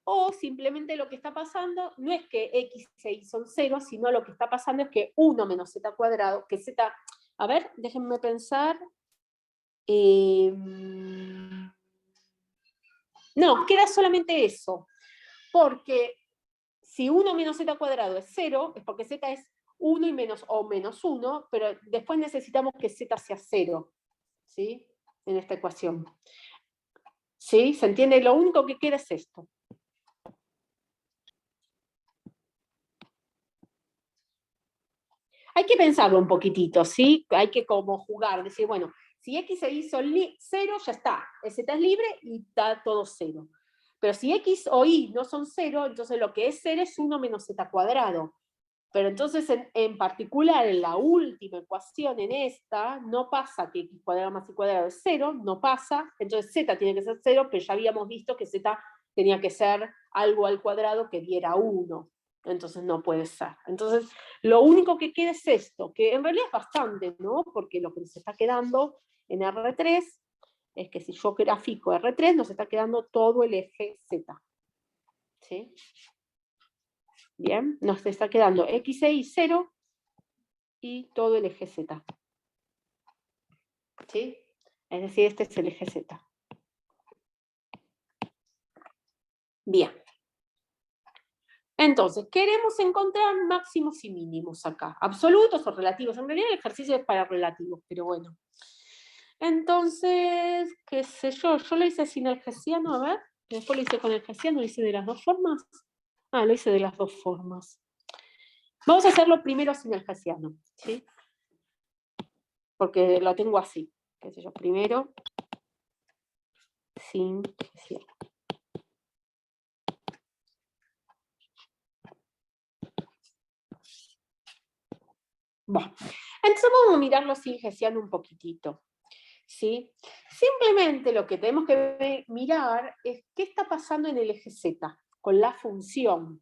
O simplemente lo que está pasando no es que x e y son 0, sino lo que está pasando es que 1 menos z cuadrado, que z, a ver, déjenme pensar. No, queda solamente eso. Porque si 1 menos z cuadrado es 0, es porque z es 1 y menos o menos 1, pero después necesitamos que z sea 0, ¿sí? En esta ecuación. ¿Sí? ¿Se entiende? Lo único que queda es esto. Hay que pensarlo un poquitito, ¿sí? Hay que como jugar, decir, bueno, si x e y son 0, ya está. El z es libre y está todo 0. Pero si x o y no son 0, entonces lo que es 0 es 1 menos z cuadrado. Pero entonces, en particular, en la última ecuación, en esta, no pasa que x cuadrado más y cuadrado es 0, no pasa. Entonces z tiene que ser 0, pero ya habíamos visto que z tenía que ser algo al cuadrado que diera 1. Entonces no puede ser. Entonces lo único que queda es esto, que en realidad es bastante, ¿no? Porque lo que nos está quedando en R3 es que si yo grafico R3 nos está quedando todo el eje Z. ¿Sí? Bien, nos está quedando X, Y, 0 y todo el eje Z. ¿Sí? Es decir, este es el eje Z. Bien. Entonces, queremos encontrar máximos y mínimos acá. Absolutos o relativos. En realidad el ejercicio es para relativos, pero bueno. Entonces, qué sé yo lo hice sin el hessiano, a ver. Después lo hice con el hessiano, lo hice de las dos formas. Ah, lo hice de las dos formas. Vamos a hacerlo primero sin el hessiano, ¿sí? Porque lo tengo así. Qué sé yo, primero sin hessiano. Bueno, entonces vamos a mirarlo sin hessiano un poquitito, ¿sí? Simplemente lo que tenemos que mirar es qué está pasando en el eje Z con la función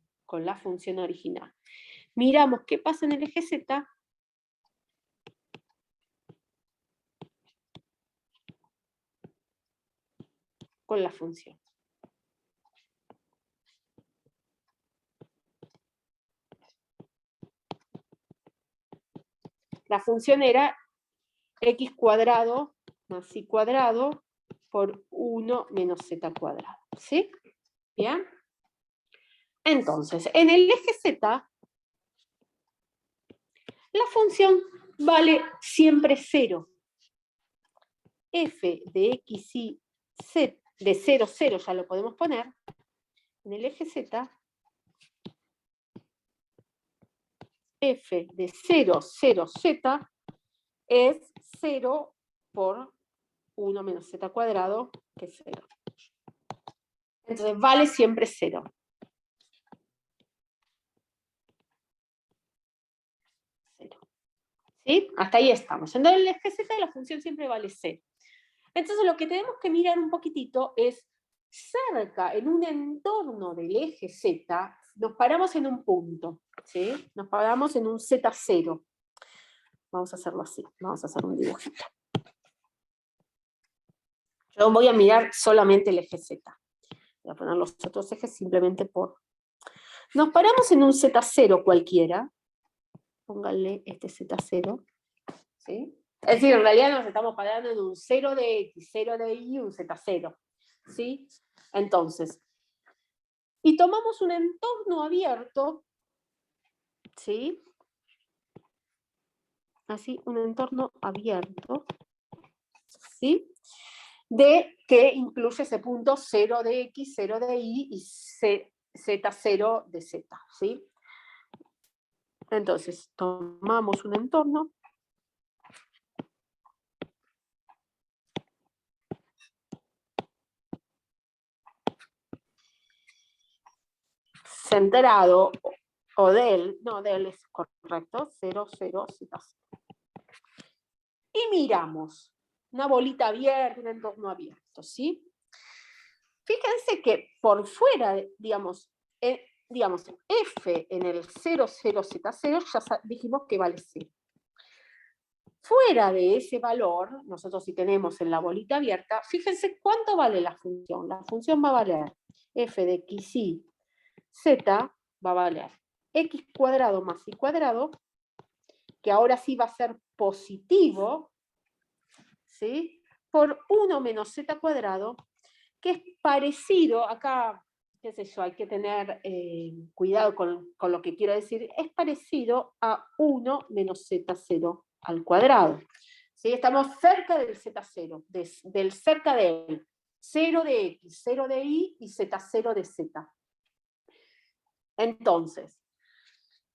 original. Miramos qué pasa en el eje Z con la función. La función era x cuadrado más y cuadrado por 1 menos z cuadrado. ¿Sí? ¿Bien? Entonces, en el eje Z, la función vale siempre 0. F de x y z de 0, 0 ya lo podemos poner. En el eje Z, f de 0, 0, z es 0 por 1 menos z cuadrado, que es 0. Entonces vale siempre 0. ¿Sí? Hasta ahí estamos. Entonces el eje Z de la función siempre vale 0. Entonces lo que tenemos que mirar un poquitito es cerca, en un entorno del eje Z, nos paramos en un punto. ¿Sí? Nos paramos en un Z0. Vamos a hacerlo así. Vamos a hacer un dibujito. Yo voy a mirar solamente el eje Z. Voy a poner los otros ejes simplemente por... Nos paramos en un Z0 cualquiera. Pónganle este Z0. ¿Sí? Es decir, en realidad nos estamos parando en un 0 de X, 0 de Y y un Z0. ¿Sí? Entonces, y tomamos un entorno abierto, ¿sí? Así, un entorno abierto, ¿sí? De que incluye ese punto 0 de X, 0 de Y y Z0 de Z, ¿sí? Entonces, tomamos un entorno centrado, o del es correcto, 0, 0, Z. Y miramos una bolita abierta, un entorno abierto, ¿sí? Fíjense que por fuera, digamos, F en el 0, 0, Z0, ya dijimos que vale 0. Fuera de ese valor, nosotros si tenemos en la bolita abierta, fíjense cuánto vale la función. La función va a valer f de x y z, va a valer x cuadrado más y cuadrado, que ahora sí va a ser positivo, ¿sí? Por 1 menos z cuadrado, que es parecido, acá, qué sé yo, hay que tener cuidado con lo que quiero decir, es parecido a 1 menos z0 al cuadrado. ¿Sí? Estamos cerca del z0, del cerca de él. 0 de x, 0 de y y z0 de z. Entonces,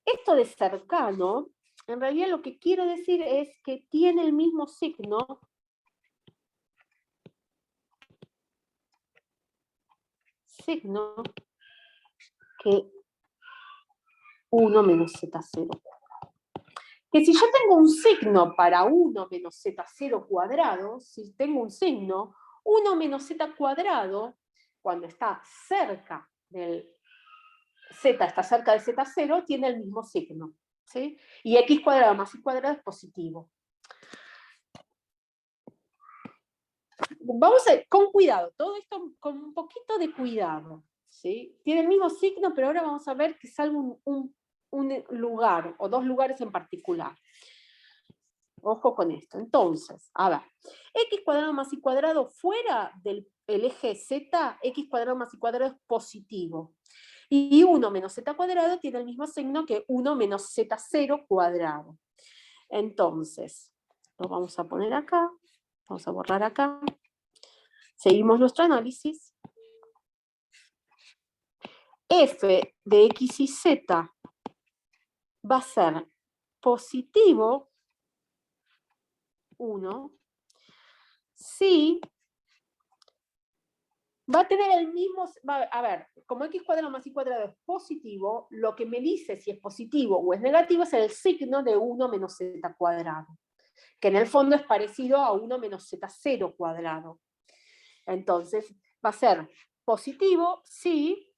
esto de cercano, en realidad lo que quiero decir es que tiene el mismo signo que 1 menos z0. Que si yo tengo un signo para 1 menos z0 cuadrado, si tengo un signo, 1 menos z cuadrado, cuando está cerca del z está cerca de z0, tiene el mismo signo, ¿sí? Y x cuadrado más y cuadrado es positivo. Vamos a ver, con cuidado, todo esto con un poquito de cuidado, ¿sí? Tiene el mismo signo, pero ahora vamos a ver que salga un lugar, o dos lugares en particular. Ojo con esto. Entonces, a ver, x cuadrado más y cuadrado fuera del eje z, x cuadrado más y cuadrado es positivo. Y 1 menos z cuadrado tiene el mismo signo que 1 menos z0 cuadrado. Entonces, lo vamos a poner acá, vamos a borrar acá. Seguimos nuestro análisis. F de x y z va a ser positivo 1 si va a tener el mismo, a ver, como x cuadrado más y cuadrado es positivo, lo que me dice si es positivo o es negativo es el signo de 1 menos z cuadrado, que en el fondo es parecido a 1 menos z0 cuadrado. Entonces, va a ser positivo si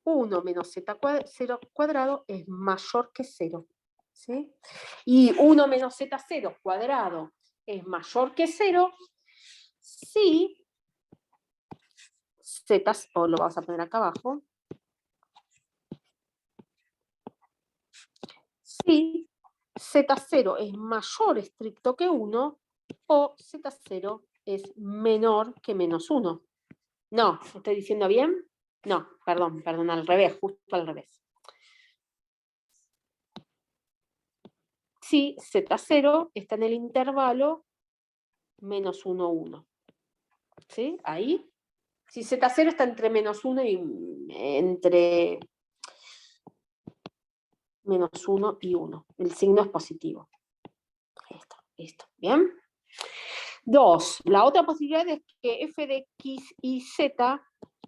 1 menos z0 cuadrado es mayor que 0. ¿Sí? Y 1 menos z0 cuadrado es mayor que 0 si z, o lo vamos a poner acá abajo, si z0 es mayor estricto que 1 o z0 es menor que menos 1. No, ¿estoy diciendo bien? No, perdón, al revés, justo al revés. Si z0 está en el intervalo menos 1, 1. ¿Sí? Ahí. Si z0 está entre menos 1 y entre menos 1 y 1. El signo es positivo. Esto. ¿Bien? 2. La otra posibilidad es que f de x y z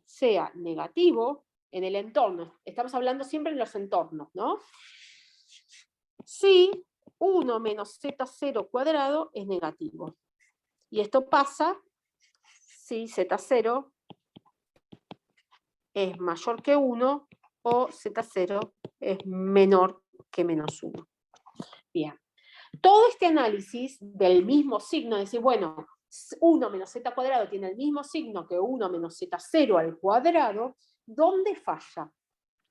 sea negativo en el entorno. Estamos hablando siempre en los entornos, ¿no? Si 1 menos z0 cuadrado es negativo. Y esto pasa si z0 es mayor que 1 o z0 es menor que menos 1. Bien. Todo este análisis del mismo signo, es decir, bueno, 1 menos z cuadrado tiene el mismo signo que 1 menos z0 al cuadrado, ¿dónde falla?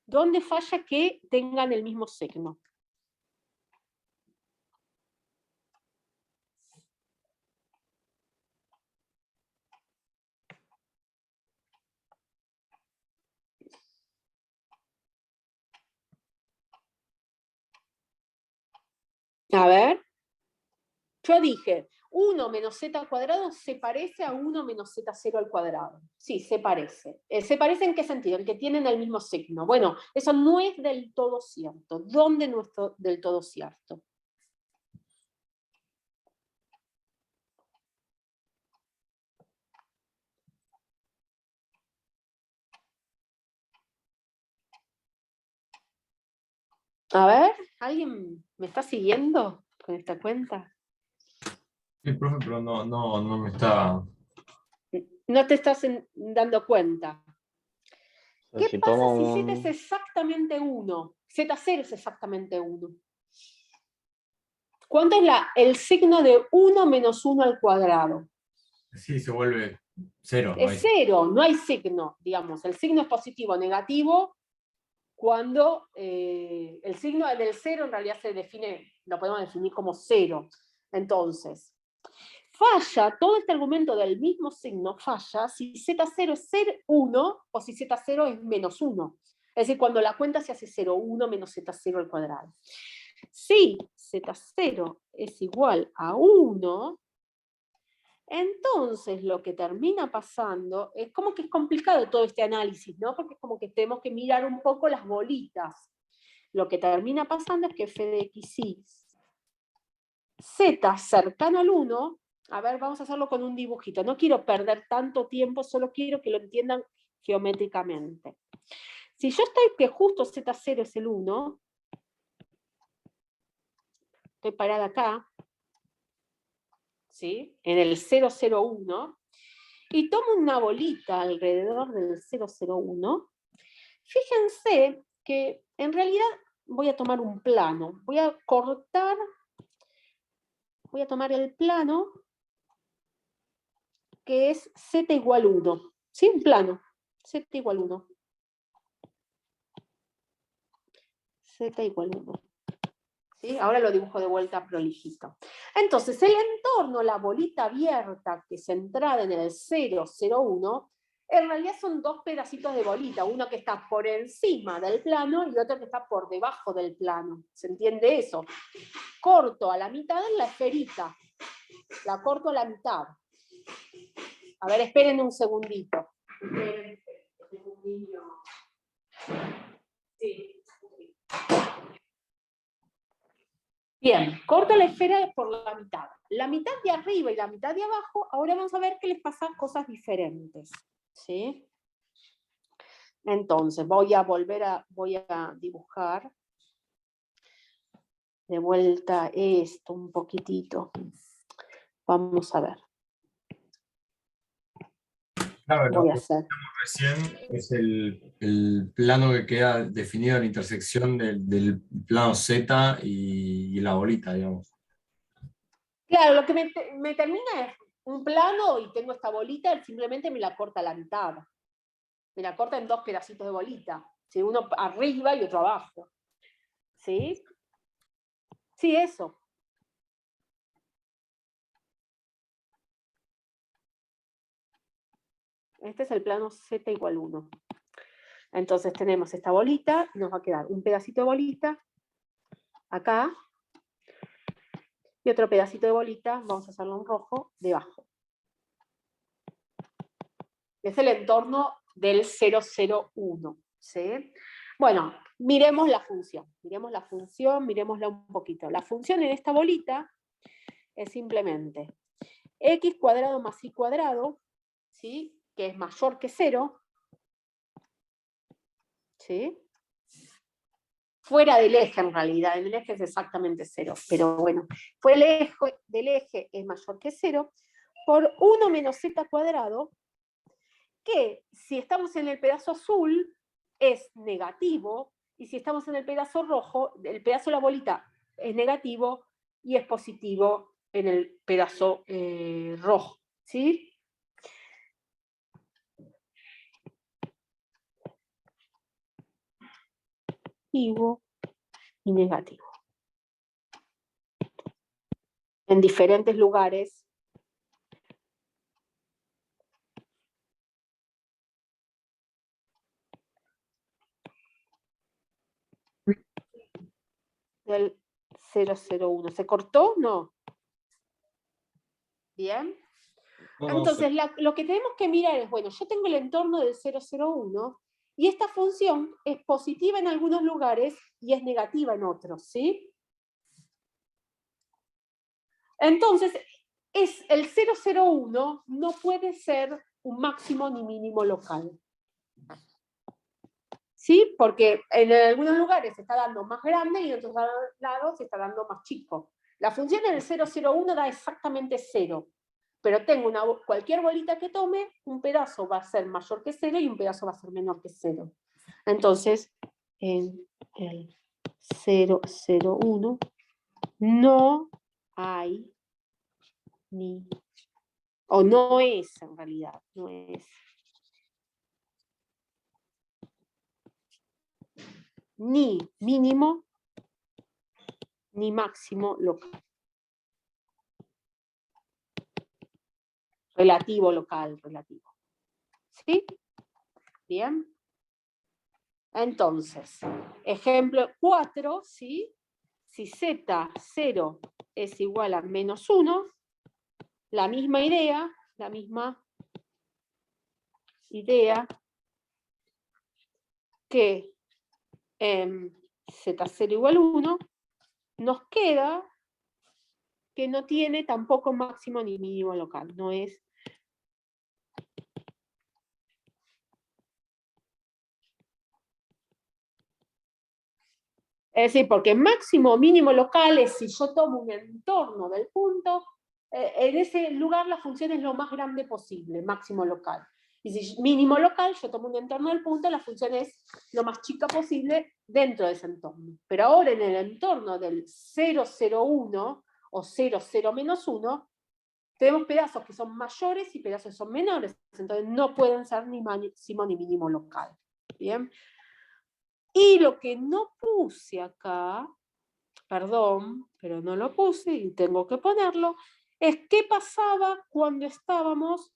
¿Dónde falla que tengan el mismo signo? A ver, yo dije, 1 menos z cuadrado se parece a 1 menos z0 al cuadrado. Sí, se parece. ¿Se parece en qué sentido? En que tienen el mismo signo. Bueno, eso no es del todo cierto. ¿Dónde no es del todo cierto? A ver, ¿alguien me está siguiendo con esta cuenta? Sí, profe, pero no me está. No te estás dando cuenta. ¿Qué Si pasa tomo si z es un... exactamente 1? Z0 es exactamente 1. ¿Cuánto es el signo de 1 menos 1 al cuadrado? Sí, se vuelve 0. Es 0, no hay signo, digamos. El signo es positivo o negativo cuando el signo del 0 en realidad se define, lo podemos definir como 0. Entonces, falla, todo este argumento del mismo signo falla si z0 es 1 o si z0 es menos 1. Es decir, cuando la cuenta se hace 0, 1 menos z0 al cuadrado. Si z0 es igual a 1, entonces lo que termina pasando es como que es complicado todo este análisis, ¿no? Porque es como que tenemos que mirar un poco las bolitas. Lo que termina pasando es que f de x y z cercano al 1, a ver, vamos a hacerlo con un dibujito. No quiero perder tanto tiempo, solo quiero que lo entiendan geométricamente. Si yo estoy que justo z0 es el 1, estoy parada acá, ¿sí? En el 001, y tomo una bolita alrededor del 001, fíjense que en realidad voy a tomar un plano. Voy a cortar, voy a tomar el plano que es z igual 1. ¿Sí? Un plano. Z igual 1. Z igual 1. ¿Sí? Ahora lo dibujo de vuelta prolijito. Entonces, el entorno, la bolita abierta que es centrada en el 0, 0, 1, en realidad son dos pedacitos de bolita, uno que está por encima del plano y otro que está por debajo del plano. ¿Se entiende eso? Corto a la mitad la esferita. La corto a la mitad. A ver, esperen un segundito. Sí. Bien, corto la esfera por la mitad. La mitad de arriba y la mitad de abajo, ahora vamos a ver que les pasan cosas diferentes. ¿Sí? Entonces, voy a dibujar de vuelta esto un poquitito. Vamos a ver. Claro, Voy a hacer. recién es el plano que queda definido en la intersección del plano Z y la bolita, digamos. Claro, lo que me termina es un plano y tengo esta bolita, simplemente me la corta a la mitad. Me la corta en dos pedacitos de bolita. ¿Sí? Uno arriba y otro abajo. ¿Sí? Sí, eso. Este es el plano Z igual 1. Entonces tenemos esta bolita, y nos va a quedar un pedacito de bolita acá, y otro pedacito de bolita, vamos a hacerlo en rojo, debajo. Es el entorno del 001. ¿Sí? Bueno, miremos la función, miremosla un poquito. La función en esta bolita es simplemente x cuadrado más y cuadrado, ¿sí? Que es mayor que 0, ¿sí? Fuera del eje en realidad, en el eje es exactamente 0, pero bueno, fue el eje del eje es mayor que 0, por 1 menos z cuadrado, que si estamos en el pedazo azul es negativo, y si estamos en el pedazo rojo, el pedazo de la bolita es negativo y es positivo en el pedazo rojo, ¿sí? Positivo y negativo. En diferentes lugares del 001. ¿Se cortó? No. Bien. Entonces, lo que tenemos que mirar es, bueno, yo tengo el entorno del 001 y esta función es positiva en algunos lugares y es negativa en otros, ¿sí? Entonces, el 001 no puede ser un máximo ni mínimo local. ¿Sí? Porque en algunos lugares se está dando más grande y en otros lados se está dando más chico. La función en el 001 da exactamente 0. Pero tengo cualquier bolita que tome, un pedazo va a ser mayor que 0 y un pedazo va a ser menor que 0. Entonces, en el 001 no hay ni, o no es en realidad, no es ni mínimo ni máximo local. Relativo local, relativo. ¿Sí? Bien. Entonces, ejemplo 4, ¿sí? Si Z0 es igual a menos 1, la misma idea que Z0 igual 1, nos queda que no tiene tampoco máximo ni mínimo local, no es. Es decir, porque máximo o mínimo local es si yo tomo un entorno del punto, en ese lugar la función es lo más grande posible, máximo local. Y si mínimo local, yo tomo un entorno del punto, la función es lo más chica posible dentro de ese entorno. Pero ahora en el entorno del 0, 0, 1 o 0, 0, menos 1, tenemos pedazos que son mayores y pedazos que son menores. Entonces no pueden ser ni máximo ni mínimo local. ¿Bien? Y lo que no puse acá, perdón, pero no lo puse y tengo que ponerlo, es qué pasaba cuando estábamos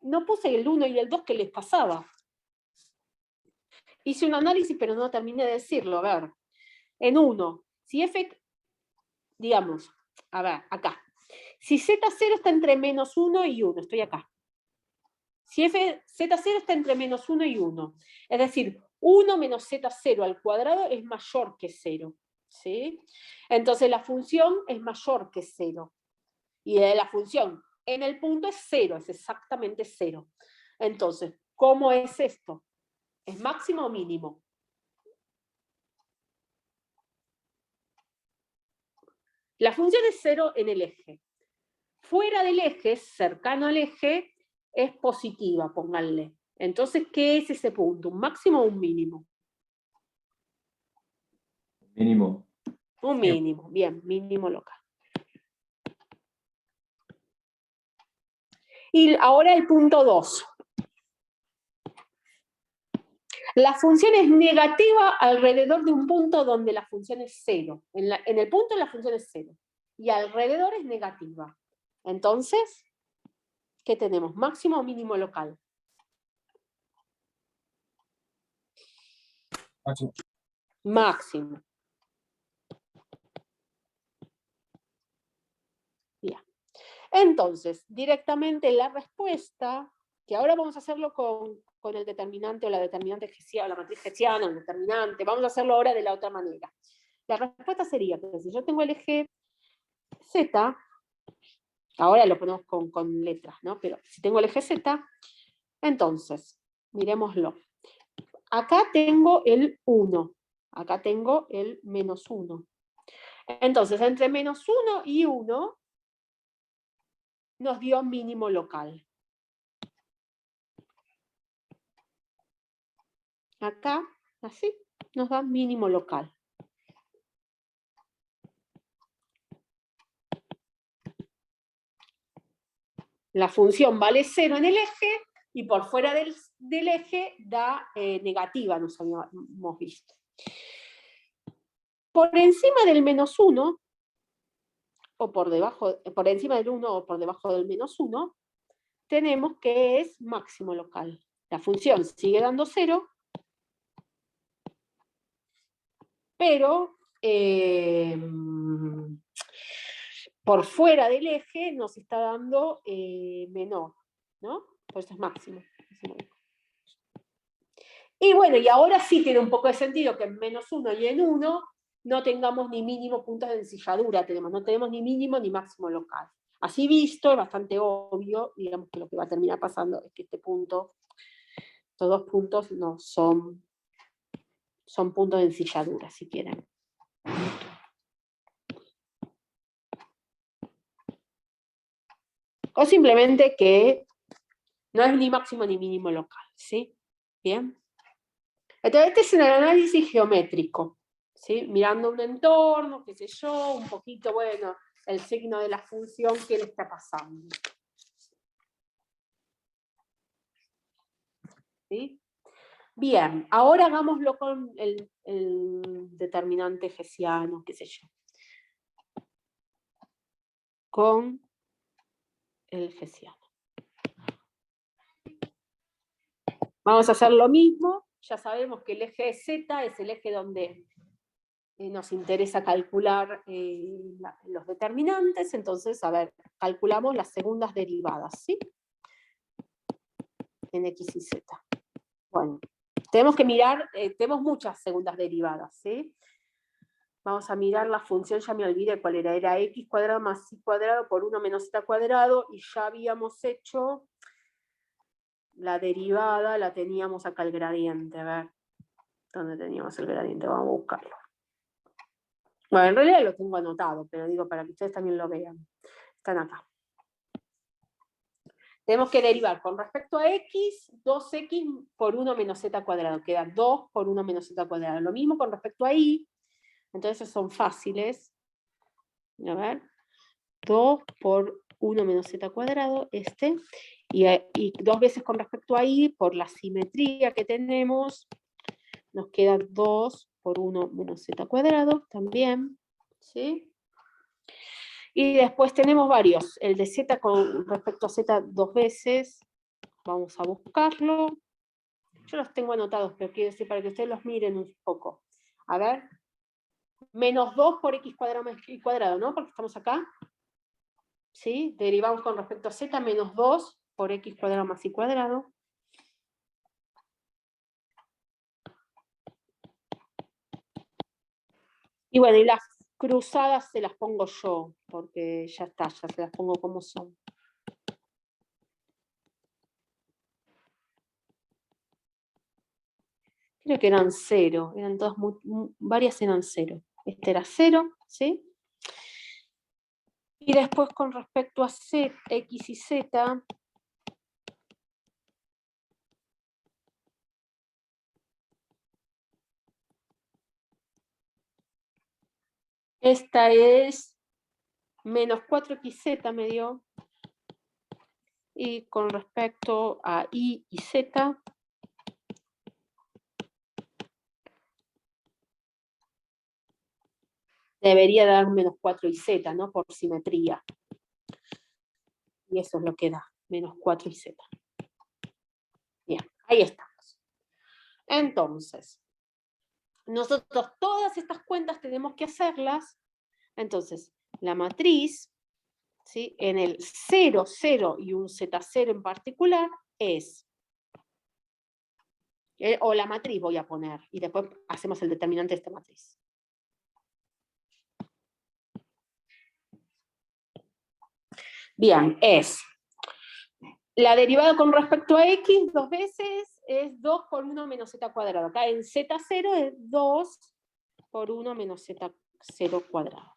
no puse el 1 y el 2, ¿qué les pasaba? Hice un análisis, pero no terminé de decirlo. A ver, en 1, si f, digamos, a ver, acá. Si z0 está entre menos 1 y 1, estoy acá. Si z0 está entre menos 1 y 1, es decir, 1 menos z0 al cuadrado es mayor que 0. ¿Sí? Entonces la función es mayor que 0. Y la función en el punto es 0, es exactamente 0. Entonces, ¿cómo es esto? ¿Es máximo o mínimo? La función es 0 en el eje. Fuera del eje, cercano al eje, es positiva, pónganle. Entonces, ¿qué es ese punto? ¿Un máximo o un mínimo? Mínimo. Un mínimo, bien, mínimo local. Y ahora el punto 2. La función es negativa alrededor de un punto donde la función es 0. En el punto la función es 0. Y alrededor es negativa. Entonces, ¿qué tenemos? ¿Máximo o mínimo local? Máximo. Máximo. Bien. Entonces, directamente la respuesta, que ahora vamos a hacerlo con el determinante o la determinante hessiana, la matriz hessiana, el determinante, vamos a hacerlo ahora de la otra manera. La respuesta sería que si yo tengo el eje Z, ahora lo ponemos con letras, ¿no? Pero si tengo el eje Z, entonces, miremoslo. Acá tengo el 1, acá tengo el menos 1. Entonces, entre menos 1 y 1 nos dio mínimo local. Acá, así, nos da mínimo local. La función vale 0 en el eje y por fuera del eje da negativa, nos habíamos visto. Por encima del menos 1, o por encima del 1 o por debajo del menos 1, tenemos que es máximo local. La función sigue dando 0, pero por fuera del eje nos está dando menor, ¿no? Por eso es máximo. Y bueno, y ahora sí tiene un poco de sentido que en menos 1 y en 1 no tengamos ni mínimo puntos de ensilladura, no tenemos ni mínimo ni máximo local. Así visto, es bastante obvio, digamos que lo que va a terminar pasando es que este punto, estos dos puntos no son puntos de ensilladura, si quieren. O simplemente que no es ni máximo ni mínimo local, ¿sí? Bien. Entonces, este es un análisis geométrico, ¿sí? Mirando un entorno, qué sé yo, un poquito, bueno, el signo de la función, qué le está pasando. ¿Sí? Bien, ahora hagámoslo con el determinante hessiano, qué sé yo. Con el hessiano. Vamos a hacer lo mismo, ya sabemos que el eje Z es el eje donde nos interesa calcular los determinantes, entonces, a ver, calculamos las segundas derivadas, ¿sí? En X y Z. Bueno, tenemos que mirar, tenemos muchas segundas derivadas, ¿sí? Vamos a mirar la función, ya me olvidé cuál era x cuadrado más y cuadrado por 1 menos z cuadrado, y ya habíamos hecho la derivada, la teníamos acá el gradiente, a ver, ¿dónde teníamos el gradiente? Vamos a buscarlo. Bueno, en realidad lo tengo anotado, pero digo para que ustedes también lo vean. Están acá. tenemos que derivar con respecto a x, 2x por 1 menos z cuadrado. Queda 2 por 1 menos z cuadrado. Lo mismo con respecto a y. Entonces son fáciles. A ver. 2 por 1 menos z cuadrado, y 2 veces con respecto a y, por la simetría que tenemos, nos queda 2 por 1 menos z cuadrado, también, ¿sí? Y después tenemos varios, el de z con respecto a z 2 veces, vamos a buscarlo. Yo los tengo anotados, pero quiero decir para que ustedes los miren un poco. A ver, menos 2 por x cuadrado más y cuadrado, ¿no? Porque estamos acá. ¿Sí? Derivamos con respecto a z menos 2 por x cuadrado más y cuadrado. Y bueno, y las cruzadas se las pongo yo, porque ya está, ya se las pongo como son. Creo que eran 0, eran todas varias eran 0. Este era 0, ¿sí? Y después con respecto a z, x y z, esta es menos 4xz me dio. Y con respecto a y z, debería dar menos 4yz, ¿no? Por simetría. Y eso es lo que da, menos 4yz. Bien, ahí estamos. Entonces, nosotros todas estas cuentas tenemos que hacerlas. Entonces, la matriz, ¿sí? En el 0, 0 y un z0 en particular es, o la matriz voy a poner, y después hacemos el determinante de esta matriz. Bien, es la derivada con respecto a x 2 veces es 2 por 1 menos z cuadrado. Acá en z0 es 2 por 1 menos z0 cuadrado.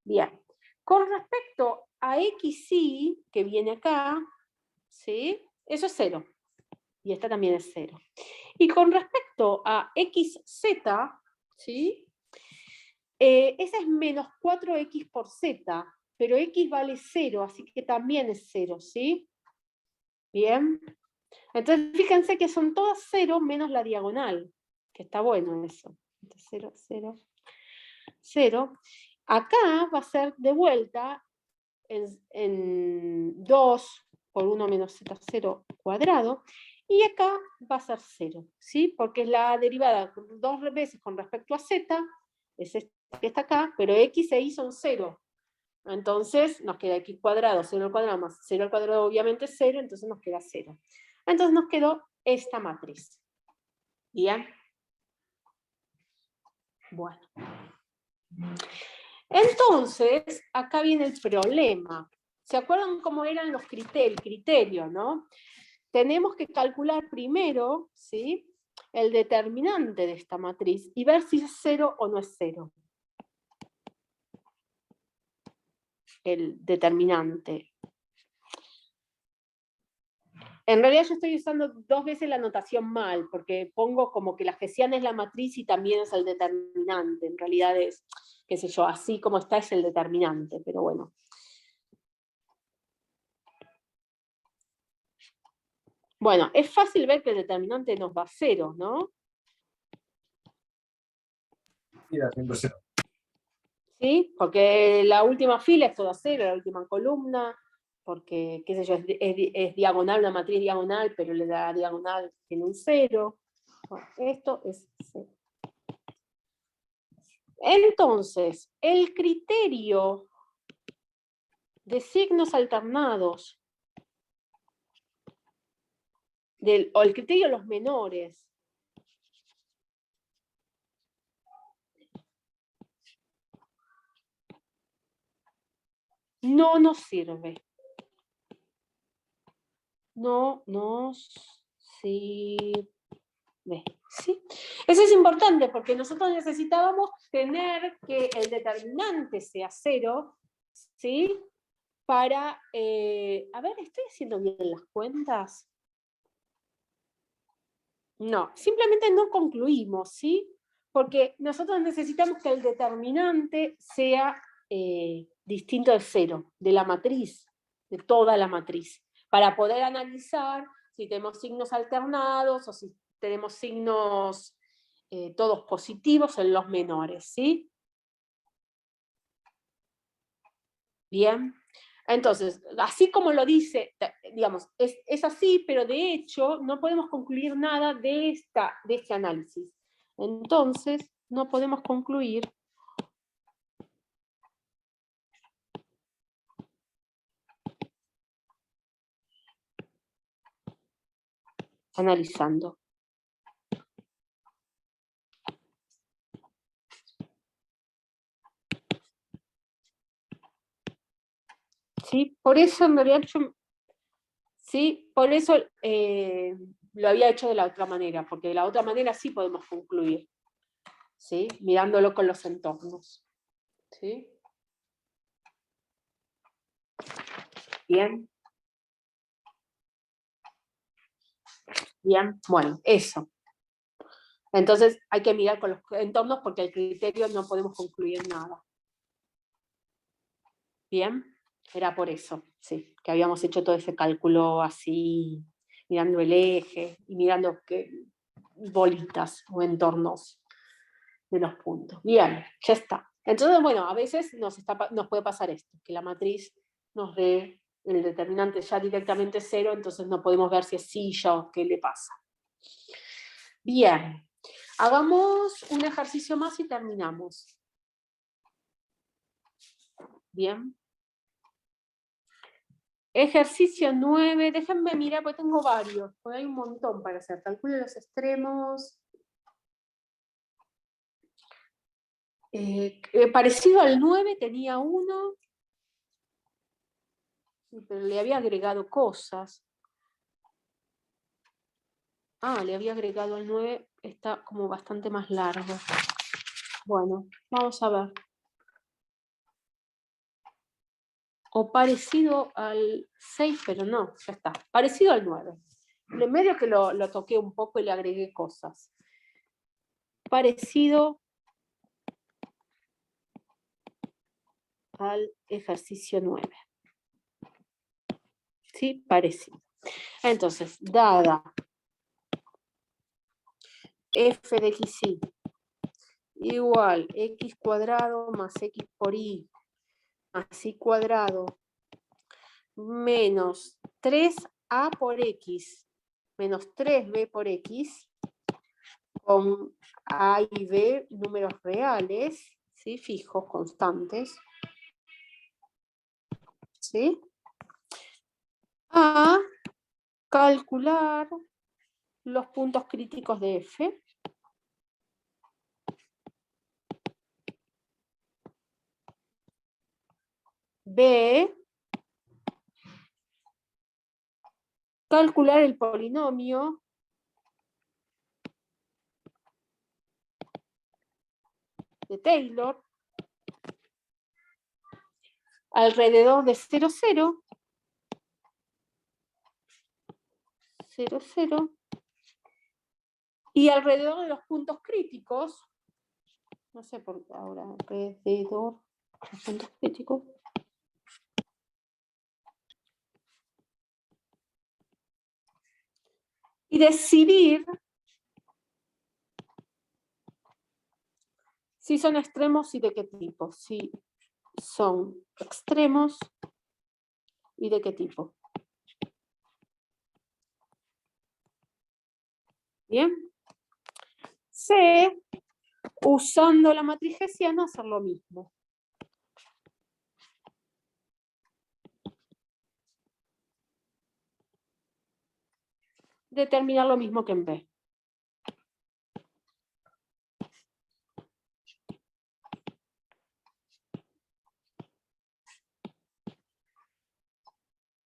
Bien, con respecto a xy, que viene acá, ¿sí? Eso es 0. Y esta también es 0. Y con respecto a xz, ¿sí? Esa es menos 4x por z, pero x vale 0, así que también es 0, ¿sí? Bien. Entonces fíjense que son todas 0 menos la diagonal, que está bueno eso. 0, 0, 0. Acá va a ser de vuelta en 2 por 1 menos z0 cuadrado, y acá va a ser 0, ¿sí? Porque es la derivada 2 veces con respecto a z, es esta que está acá, pero x e y son 0. Entonces nos queda x cuadrado, 0 al cuadrado más 0 al cuadrado obviamente es 0, entonces nos queda 0. Entonces nos quedó esta matriz. ¿Bien? Bueno. Entonces, acá viene el problema. ¿Se acuerdan cómo eran los criterios, no? Tenemos que calcular primero, ¿sí? El determinante de esta matriz y ver si es 0 o no es 0. El determinante. En realidad yo estoy usando 2 veces la notación mal, porque pongo como que la hessiana es la matriz y también es el determinante. En realidad es, qué sé yo, así como está es el determinante, pero bueno. Bueno, es fácil ver que el determinante nos va a 0, ¿no? Sí, siempre 0. ¿Sí? Porque la última fila es toda 0, la última columna, porque, qué sé yo, es diagonal, una matriz diagonal, pero la diagonal tiene un 0. Bueno, esto es 0. Entonces, el criterio de signos alternados, o el criterio de los menores, no nos sirve. No nos sirve. ¿Sí? Eso es importante porque nosotros necesitábamos tener que el determinante sea 0, ¿sí? para, a ver, ¿estoy haciendo bien las cuentas? No, simplemente no concluimos, ¿sí? Porque nosotros necesitamos que el determinante sea distinto de 0, de la matriz, de toda la matriz, para poder analizar si tenemos signos alternados o si tenemos signos todos positivos en los menores, ¿sí? Bien. Entonces, así como lo dice, digamos, es así, pero de hecho no podemos concluir nada de este análisis. Entonces, no podemos concluir analizando. ¿Sí? Por eso me había hecho... ¿Sí? Por eso lo había hecho de la otra manera, porque de la otra manera sí podemos concluir, ¿sí? Mirándolo con los entornos. ¿Sí? Bien. Bien, bueno, eso. Entonces hay que mirar con los entornos porque el criterio no podemos concluir nada. Bien, era por eso, sí, que habíamos hecho todo ese cálculo así, mirando el eje y mirando qué bolitas o entornos de los puntos. Bien, ya está. Entonces, bueno, a veces nos puede pasar esto, que la matriz nos dé el determinante ya directamente 0, entonces no podemos ver si es silla o qué le pasa. Bien, hagamos un ejercicio más y terminamos. Bien. Ejercicio 9, déjenme mirar porque tengo varios, porque hay un montón para hacer. Calcule los extremos. Parecido al 9 tenía uno, pero le había agregado cosas. Ah, le había agregado al 9, está como bastante más largo. Bueno, vamos a ver. O parecido al 6, pero no, ya está. Parecido al 9. En medio que lo toqué un poco y le agregué cosas. Parecido al ejercicio 9. ¿Sí? Parecido. Entonces, dada f de xy igual x cuadrado más x por y más y cuadrado menos 3a por x menos 3b por x con a y b números reales, ¿sí? Fijos, constantes. ¿Sí? A calcular los puntos críticos de f. B, calcular el polinomio de Taylor alrededor de 0, 0, 0, 0, y alrededor de los puntos críticos, no sé por qué ahora, alrededor de los puntos críticos, y decidir si son extremos y de qué tipo, si son extremos y de qué tipo. Bien. C, usando la matriz hessiana, hacer lo mismo. Determinar lo mismo que en B.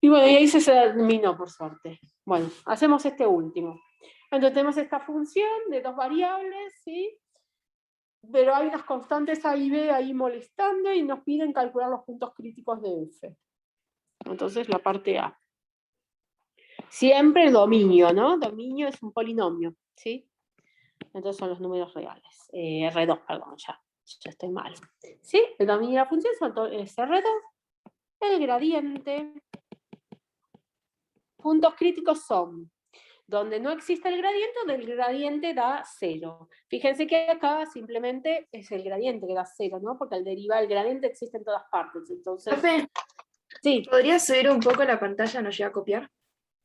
Y bueno, y ahí se terminó, por suerte. Bueno, hacemos este último. Entonces tenemos esta función de dos variables, ¿sí? Pero hay unas constantes A y B ahí molestando y nos piden calcular los puntos críticos de F. Entonces la parte A. Siempre el dominio, ¿no? Dominio es un polinomio, ¿sí? Entonces son los números reales. R2, perdón, ya estoy mal. ¿Sí? El dominio de la función es R2. El gradiente. Puntos críticos son donde no existe el gradiente da 0. Fíjense que acá simplemente es el gradiente que da 0, ¿no? Porque al derivar el gradiente existe en todas partes. Entonces, Profe, sí. ¿podrías subir un poco la pantalla? ¿No llega a copiar?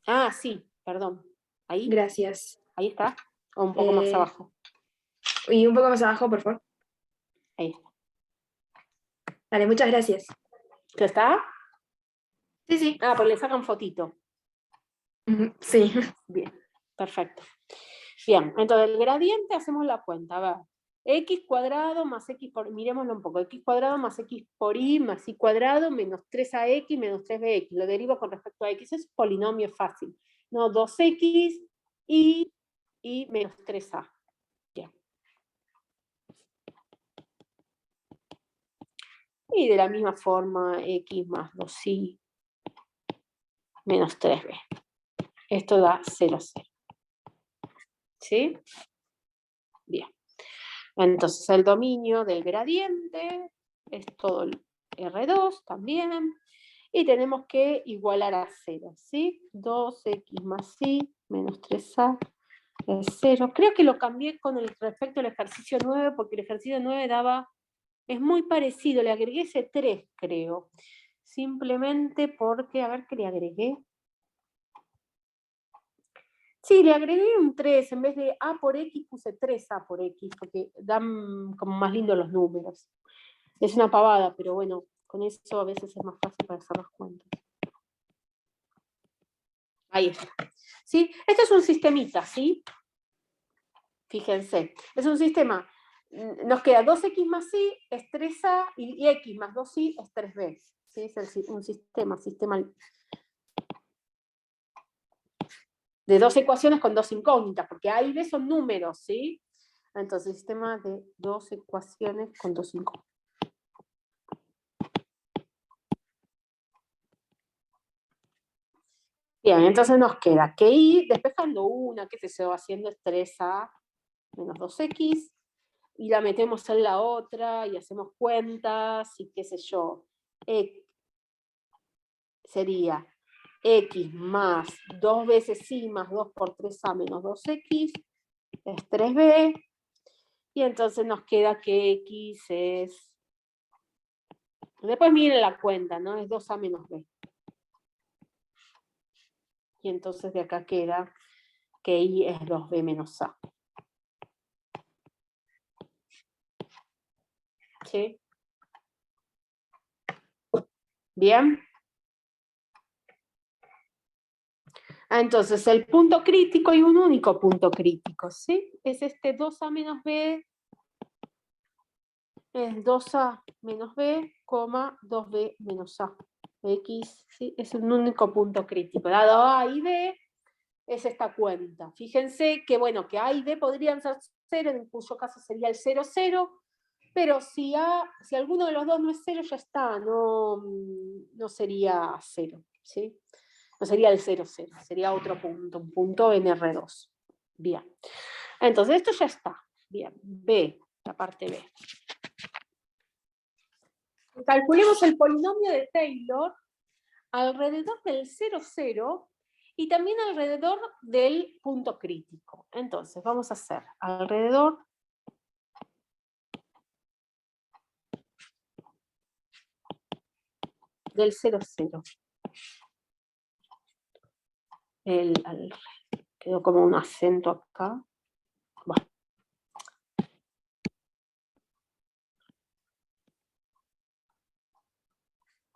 Ah, sí, perdón. Ahí, Gracias. ahí está. O un poco más abajo. Y un poco más abajo, por favor. Ahí está. Vale, muchas gracias. ¿Ya está? Sí, sí. Ah, pues le sacan fotito. Sí. Bien, perfecto. Bien, entonces el gradiente hacemos la cuenta. A ver, x cuadrado más x por... Miremoslo un poco. X cuadrado más x por y más y cuadrado menos 3ax menos 3bx. Lo derivo con respecto a x. Es polinomio fácil. No, 2x y menos 3a. Bien. Y de la misma forma, x más 2y menos 3b. Esto da 0, 0. ¿Sí? Bien. Entonces el dominio del gradiente es todo el R2 también. Y tenemos que igualar a 0, ¿sí? 2x más y menos 3a es 0. Creo que lo cambié con el respecto al ejercicio 9, porque el ejercicio 9 es muy parecido, le agregué ese 3, creo. Simplemente porque, a ver qué le agregué. Sí, le agregué un 3, en vez de A por X puse 3A por X, porque dan como más lindos los números. Es una pavada, pero bueno, con eso a veces es más fácil para hacer las cuentas. Ahí está. ¿Sí? Esto es un sistemita, ¿sí? Fíjense, es un sistema. Nos queda 2x más y es 3a y x más 2y es 3b. ¿Sí? Es un sistema de dos ecuaciones con dos incógnitas, porque A y B son números, ¿sí? Entonces, sistema de dos ecuaciones con dos incógnitas. Bien, entonces nos queda que ir despejando una, que se va haciendo es 3a menos 2x, y la metemos en la otra, y hacemos cuentas, y qué sé yo. Sería x más 2 veces y más 2 por 3a menos 2x, es 3b, y entonces nos queda que x es... Después miren la cuenta, ¿no? Es 2a menos b. Y entonces de acá queda que y es 2b menos a. ¿Sí? ¿Bien? Entonces el punto crítico, hay un único punto crítico, ¿sí? Es este 2a menos b, es 2a menos b, 2b menos a. X, ¿sí? Es un único punto crítico. Dado a y b, es esta cuenta. Fíjense que, bueno, que a y b podrían ser 0, en cuyo caso sería el 0, 0, pero si alguno de los dos no es 0, ya está, no sería 0, ¿sí? No sería el 0, 0, sería otro punto, un punto en R2. Bien. Entonces, esto ya está. Bien. B, la parte B. Calculemos el polinomio de Taylor alrededor del 0, 0 y también alrededor del punto crítico. Entonces, vamos a hacer alrededor del 0, 0. Quedó como un acento acá. Bueno.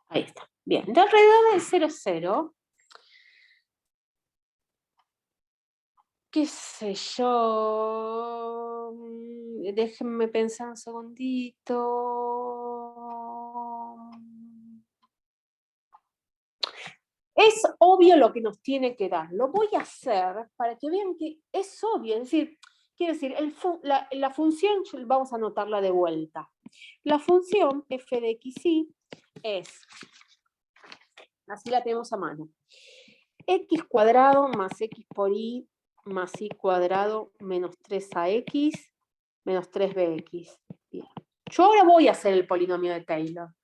Ahí está. Bien, de alrededor del 0, 0, qué sé yo, déjenme pensar un segundito. Es obvio lo que nos tiene que dar. Lo voy a hacer para que vean que es obvio. Es decir, quiero decir, la función, vamos a anotarla de vuelta. La función f de x y es Así la tenemos a mano. X cuadrado más X por Y más Y cuadrado menos 3AX menos 3BX. Bien. Yo ahora voy a hacer el polinomio de Taylor,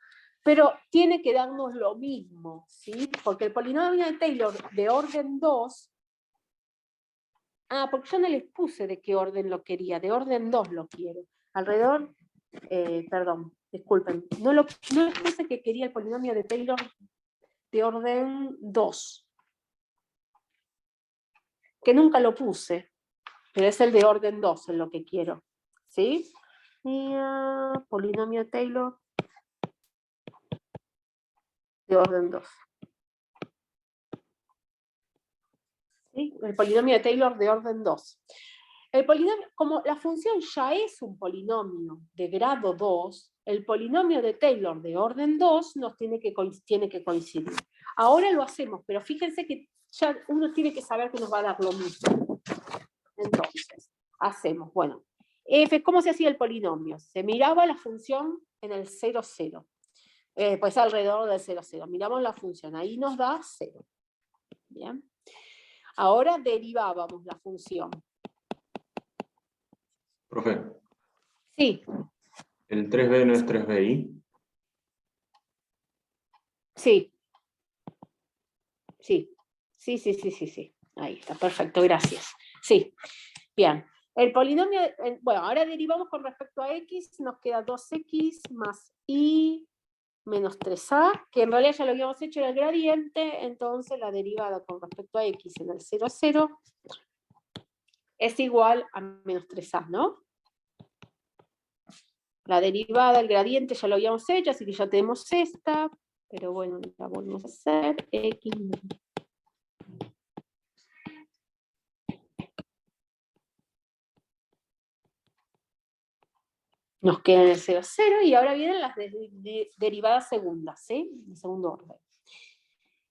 pero tiene que darnos lo mismo, ¿sí? Porque el polinomio de Taylor de orden 2, porque yo no les puse de qué orden lo quería, de orden 2 lo quiero. Alrededor, perdón, disculpen, no les puse que quería el polinomio de Taylor de orden 2, que nunca lo puse, pero es el de orden 2 en lo que quiero, ¿sí? Polinomio de Taylor de orden 2. ¿Sí? El polinomio de Taylor de orden 2. El polinomio, como la función ya es un polinomio de grado 2, el polinomio de Taylor de orden 2 nos tiene que coincidir. Ahora lo hacemos, pero fíjense que ya uno tiene que saber que nos va a dar lo mismo. Entonces, hacemos, bueno, f, ¿cómo se hacía el polinomio? Se miraba la función en el 0, 0. Pues alrededor del 0, 0. Miramos la función, ahí nos da 0. Bien. Ahora derivábamos la función. Profe, Sí, ¿el 3b no es 3bi? sí. Sí. Ahí está, perfecto, gracias. Sí, bien. El polinomio, bueno, ahora derivamos con respecto a x, nos queda 2x más y menos 3a, que en realidad ya lo habíamos hecho en el gradiente, entonces la derivada con respecto a x en el 0, 0 es igual a menos 3a, ¿no? La derivada, el gradiente ya lo habíamos hecho, así que ya tenemos esta, pero bueno, la volvemos a hacer, x nos queda en el 0, 0, y ahora vienen las derivadas segundas, ¿sí? En segundo orden.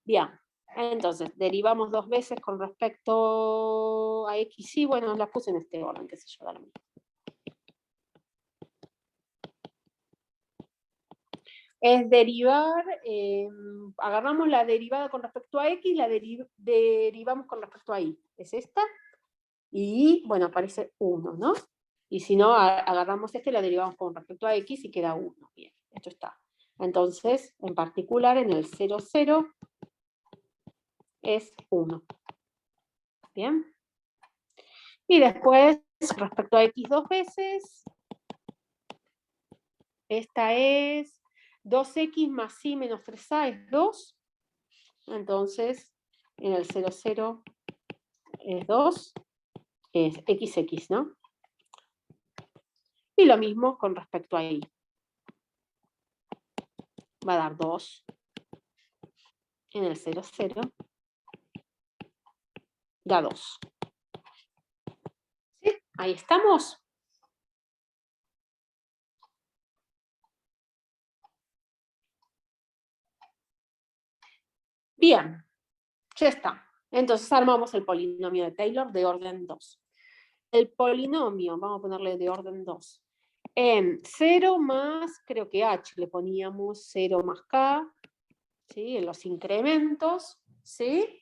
Bien, entonces, derivamos 2 veces con respecto a x, y bueno, las puse en este orden, qué sé yo, da lo mismo. Es derivar, agarramos la derivada con respecto a x, la derivamos con respecto a y. Es esta, y bueno, aparece 1, ¿no? Y si no, agarramos este y la derivamos con respecto a x y queda 1. Bien, esto está. Entonces, en particular, en el 0, 0 es 1. Bien. Y después, respecto a x 2 veces, esta es 2x más y menos 3a es 2. Entonces, en el 0, 0 es 2. Es XX, ¿no? Y lo mismo con respecto a y. Va a dar 2 en el 0, 0. Da 2. ¿Sí? Ahí estamos. Bien, ya está. Entonces armamos el polinomio de Taylor de orden 2. El polinomio, vamos a ponerle de orden 2, en 0 más, creo que h, le poníamos 0 más k, ¿sí? En los incrementos, ¿sí?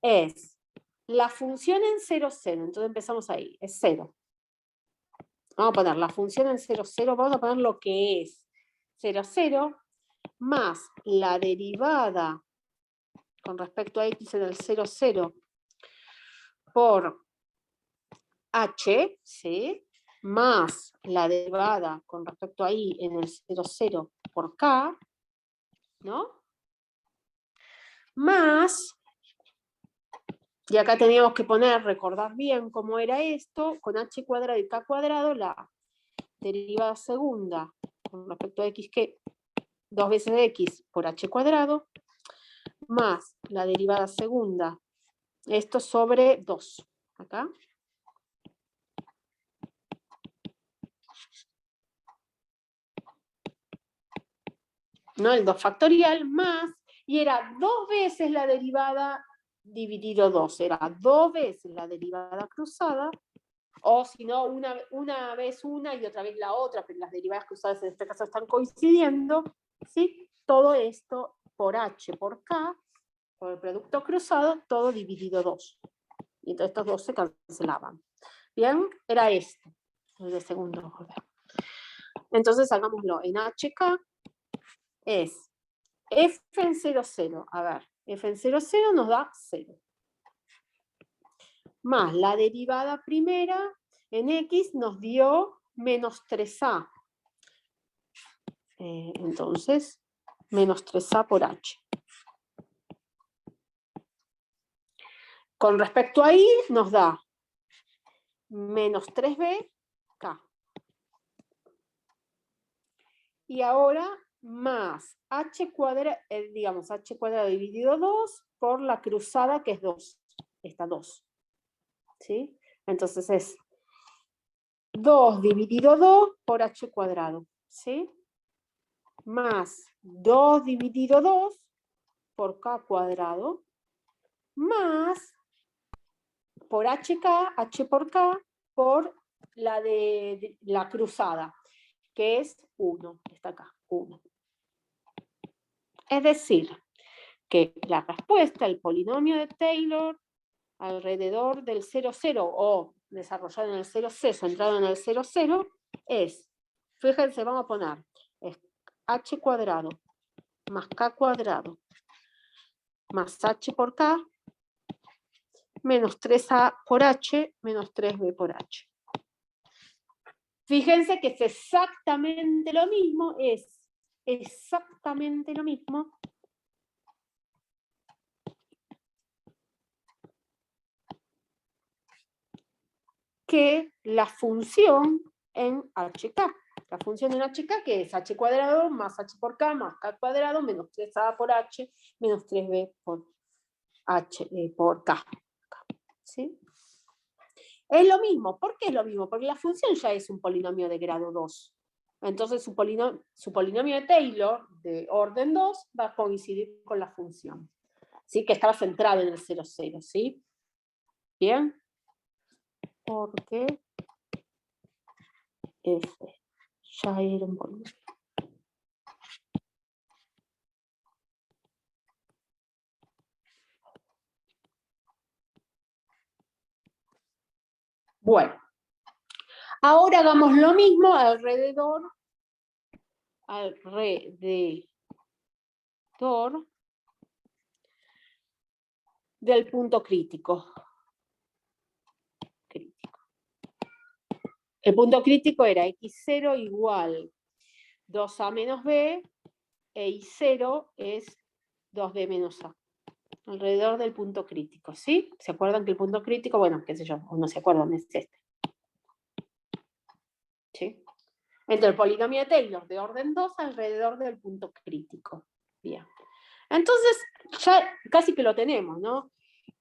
Es la función en 0, 0, entonces empezamos ahí, es 0. Vamos a poner la función en 0, 0, vamos a poner lo que es 0, 0, más la derivada con respecto a x en el 0, 0 por h, ¿sí? Más la derivada con respecto a y en el 0, 0 por k, ¿no? Más, y acá teníamos que poner, recordar bien cómo era esto, con h cuadrado y k cuadrado, la derivada segunda con respecto a x, que 2 veces de x por h cuadrado, más la derivada segunda, esto sobre 2, acá. ¿No? El 2 factorial más, y era 2 veces la derivada dividido 2, era 2 veces la derivada cruzada, o si no, una vez una y otra vez la otra, pero las derivadas cruzadas en este caso están coincidiendo, ¿sí? Todo esto por H por K, por el producto cruzado, todo dividido 2. Y entonces estos 2 se cancelaban. Bien, era este, el de segundo orden. Entonces hagámoslo. En HK es f en 0, 0. A ver, f en 0, 0 nos da 0. Más la derivada primera en x nos dio menos 3a. Entonces, menos 3a por h. Con respecto a y, nos da menos 3b, k. Y ahora más h cuadrado, digamos, h cuadrado dividido 2 por la cruzada que es 2. Esta 2. ¿Sí? Entonces es 2 dividido 2 por h cuadrado. ¿Sí? Más 2 dividido 2 por k cuadrado, más por hk, h por k, por la de la cruzada, que es 1, está acá, 1. Es decir, que la respuesta, el polinomio de Taylor, alrededor del 0, 0, o desarrollado en el 0, 0, centrado en el 0, 0, es, fíjense, vamos a poner, es h cuadrado más k cuadrado más h por k, menos 3a por h, menos 3b por h. Fíjense que es exactamente lo mismo, que la función en HK. La función en HK que es h cuadrado más h por k más k cuadrado menos 3a por h menos 3b por h por k. ¿Sí? Es lo mismo. ¿Por qué es lo mismo? Porque la función ya es un polinomio de grado 2. Entonces su polinomio de Taylor de orden 2 va a coincidir con la función. ¿Sí? Que estaba centrado en el 0, 0. ¿Sí? ¿Bien? Porque F ya era un polinomio. Bueno, ahora hagamos lo mismo alrededor del punto crítico. El punto crítico era x0 igual 2a menos b, e y0 es 2b menos a. Alrededor del punto crítico, ¿sí? ¿Se acuerdan que el punto crítico, bueno, qué sé yo, o no se acuerdan, es este? ¿Sí? Entre el polinomio de Taylor de orden 2 alrededor del punto crítico. Bien. Entonces, ya casi que lo tenemos, ¿no?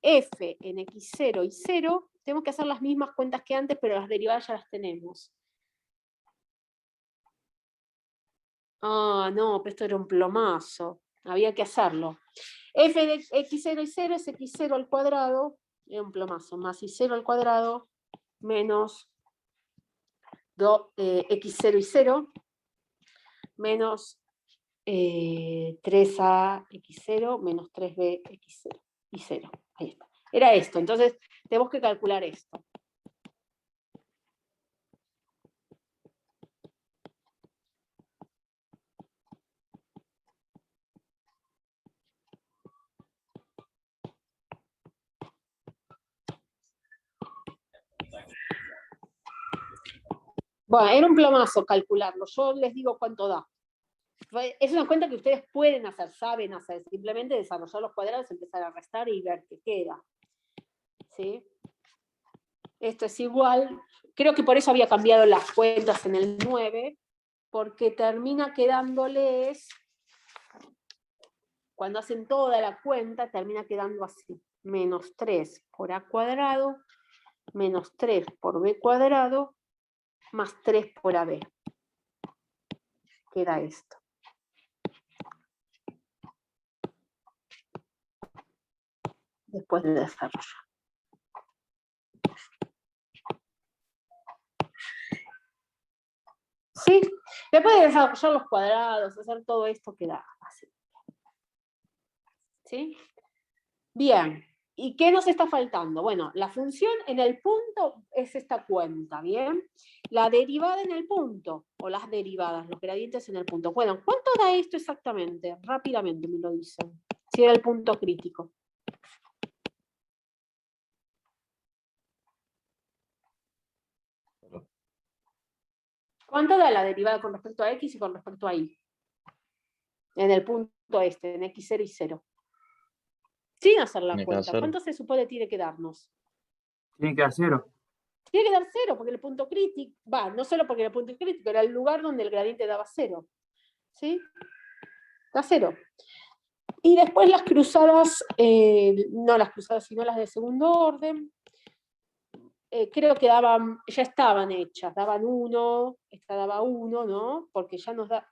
F en x0 y 0, tenemos que hacer las mismas cuentas que antes, pero las derivadas ya las tenemos. Ah, no, pero esto era un plomazo. Había que hacerlo. F de x0 y 0 es x0 al cuadrado, es un plomazo, más y0 al cuadrado, menos x0 y 0, menos 3a x0, menos 3b x0 y 0. Ahí está. Era esto, entonces tenemos que calcular esto. Bueno, era un plomazo calcularlo, yo les digo cuánto da. Es una cuenta que ustedes pueden hacer, saben hacer, simplemente desarrollar los cuadrados, empezar a restar y ver qué queda. ¿Sí? Esto es igual, creo que por eso había cambiado las cuentas en el 9, porque termina quedándoles, cuando hacen toda la cuenta, termina quedando así, menos 3 por a cuadrado, menos 3 por b cuadrado, más 3 por ab. Queda esto. Después de desarrollar. ¿Sí? Después de desarrollar los cuadrados, hacer todo esto, queda así. ¿Sí? Bien. ¿Y qué nos está faltando? Bueno, la función en el punto es esta cuenta, ¿bien? La derivada en el punto, o las derivadas, los gradientes en el punto. Bueno, ¿cuánto da esto exactamente? Rápidamente me lo dicen. Si era el punto crítico. ¿Cuánto da la derivada con respecto a x y con respecto a y? En el punto este, en x0 y 0. Sin hacer la Tiene que cuenta. hacer. ¿Cuánto se supone tiene que darnos? Tiene que dar 0. Tiene que dar 0, porque el punto crítico, no solo porque el punto crítico, era el lugar donde el gradiente daba 0. ¿Sí? Da 0. Y después las cruzadas, no las cruzadas, sino las de segundo orden, creo que ya estaban hechas, daban 1, esta daba 1, ¿no? Porque ya nos da,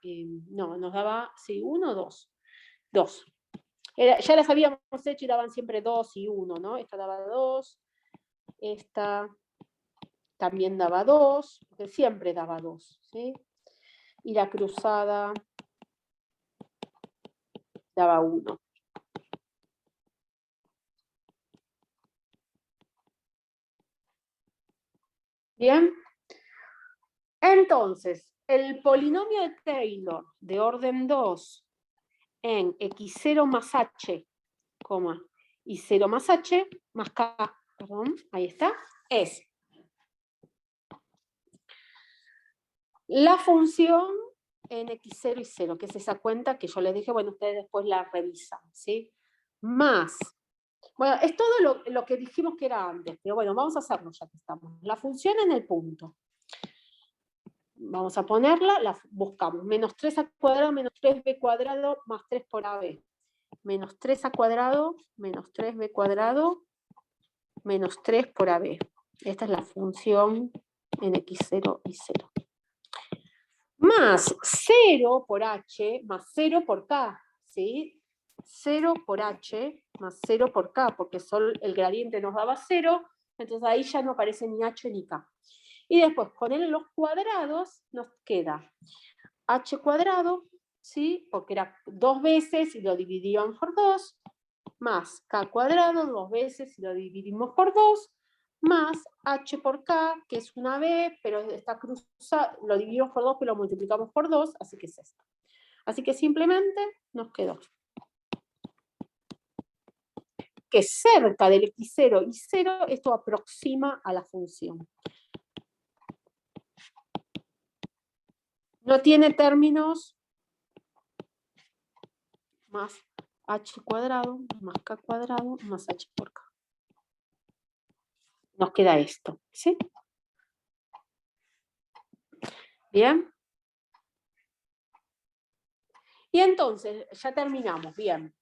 no, nos daba, sí, 1 o 2. 2. Ya las habíamos hecho y daban siempre 2 y 1, ¿no? Esta daba 2, esta también daba 2, porque siempre daba 2, ¿sí? Y la cruzada daba 1. ¿Bien? Entonces, el polinomio de Taylor de orden 2 en x0 más h, y 0 más h más k, perdón, ahí está, es la función en x0 y 0, que es esa cuenta que yo les dije, bueno, ustedes después la revisan, ¿sí? Más, bueno, es todo lo que dijimos que era antes, pero bueno, vamos a hacerlo ya que estamos. La función en el punto. Vamos a ponerla, la buscamos, menos 3 al cuadrado, menos 3b cuadrado, más 3 por ab. Menos 3 al cuadrado, menos 3b cuadrado, menos 3 por ab. Esta es la función en x0 y 0. Más 0 por h, más 0 por k, ¿sí? 0 por h, más 0 por k, porque solo el gradiente nos daba 0, entonces ahí ya no aparece ni h ni k. Y después, con los cuadrados, nos queda h cuadrado, ¿sí? Porque era 2 veces y lo dividíamos por 2, más k cuadrado 2 veces y lo dividimos por 2, más h por k, que es una b, pero está cruzado, lo dividimos por 2, pero lo multiplicamos por 2, así que es esto. Así que simplemente nos quedó que cerca del x0 y 0, esto aproxima a la función. No tiene términos más h cuadrado, más k cuadrado, más h por k. Nos queda esto, ¿sí? Bien. Y entonces, ya terminamos, bien.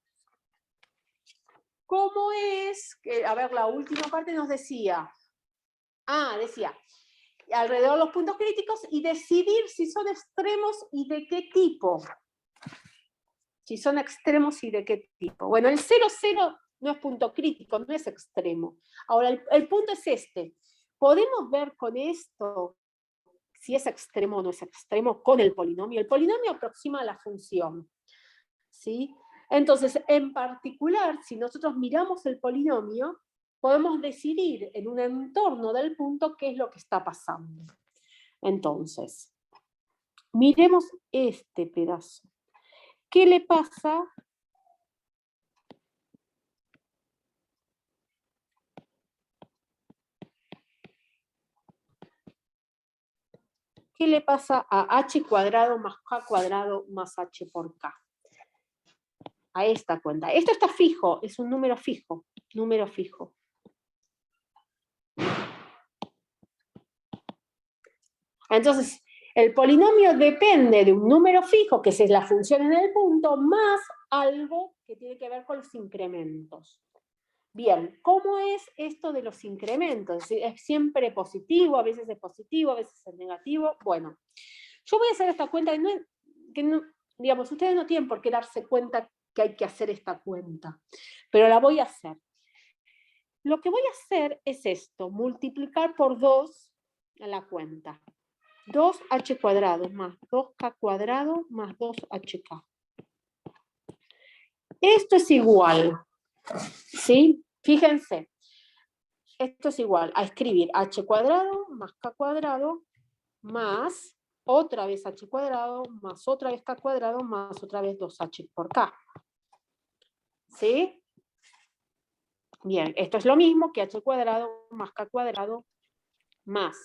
¿Cómo es? A ver, la última parte nos decía, decía, alrededor de los puntos críticos y decidir si son extremos y de qué tipo. Si son extremos y de qué tipo. Bueno, el 0, 0 no es punto crítico, no es extremo. Ahora, el punto es este. Podemos ver con esto si es extremo o no es extremo con el polinomio. El polinomio aproxima a la función, ¿sí? Entonces, en particular, si nosotros miramos el polinomio, podemos decidir en un entorno del punto qué es lo que está pasando. Entonces, miremos este pedazo. ¿Qué le pasa? ¿Qué le pasa a h cuadrado más k cuadrado más h por k? A esta cuenta. Esto está fijo, es un número fijo. Número fijo. Entonces, el polinomio depende de un número fijo, que es la función en el punto, más algo que tiene que ver con los incrementos. Bien, ¿cómo es esto de los incrementos? ¿Es siempre positivo? ¿A veces es positivo? ¿A veces es negativo? Bueno, yo voy a hacer esta cuenta, digamos, ustedes no tienen por qué darse cuenta que hay que hacer esta cuenta, pero la voy a hacer. Lo que voy a hacer es esto, multiplicar por 2 a la cuenta. 2h cuadrado más 2k cuadrado más 2hk. Esto es igual, ¿sí? Fíjense, esto es igual a escribir h cuadrado más k cuadrado más otra vez h cuadrado más otra vez k cuadrado más otra vez 2h por k. ¿Sí? Bien, esto es lo mismo que h cuadrado más k cuadrado más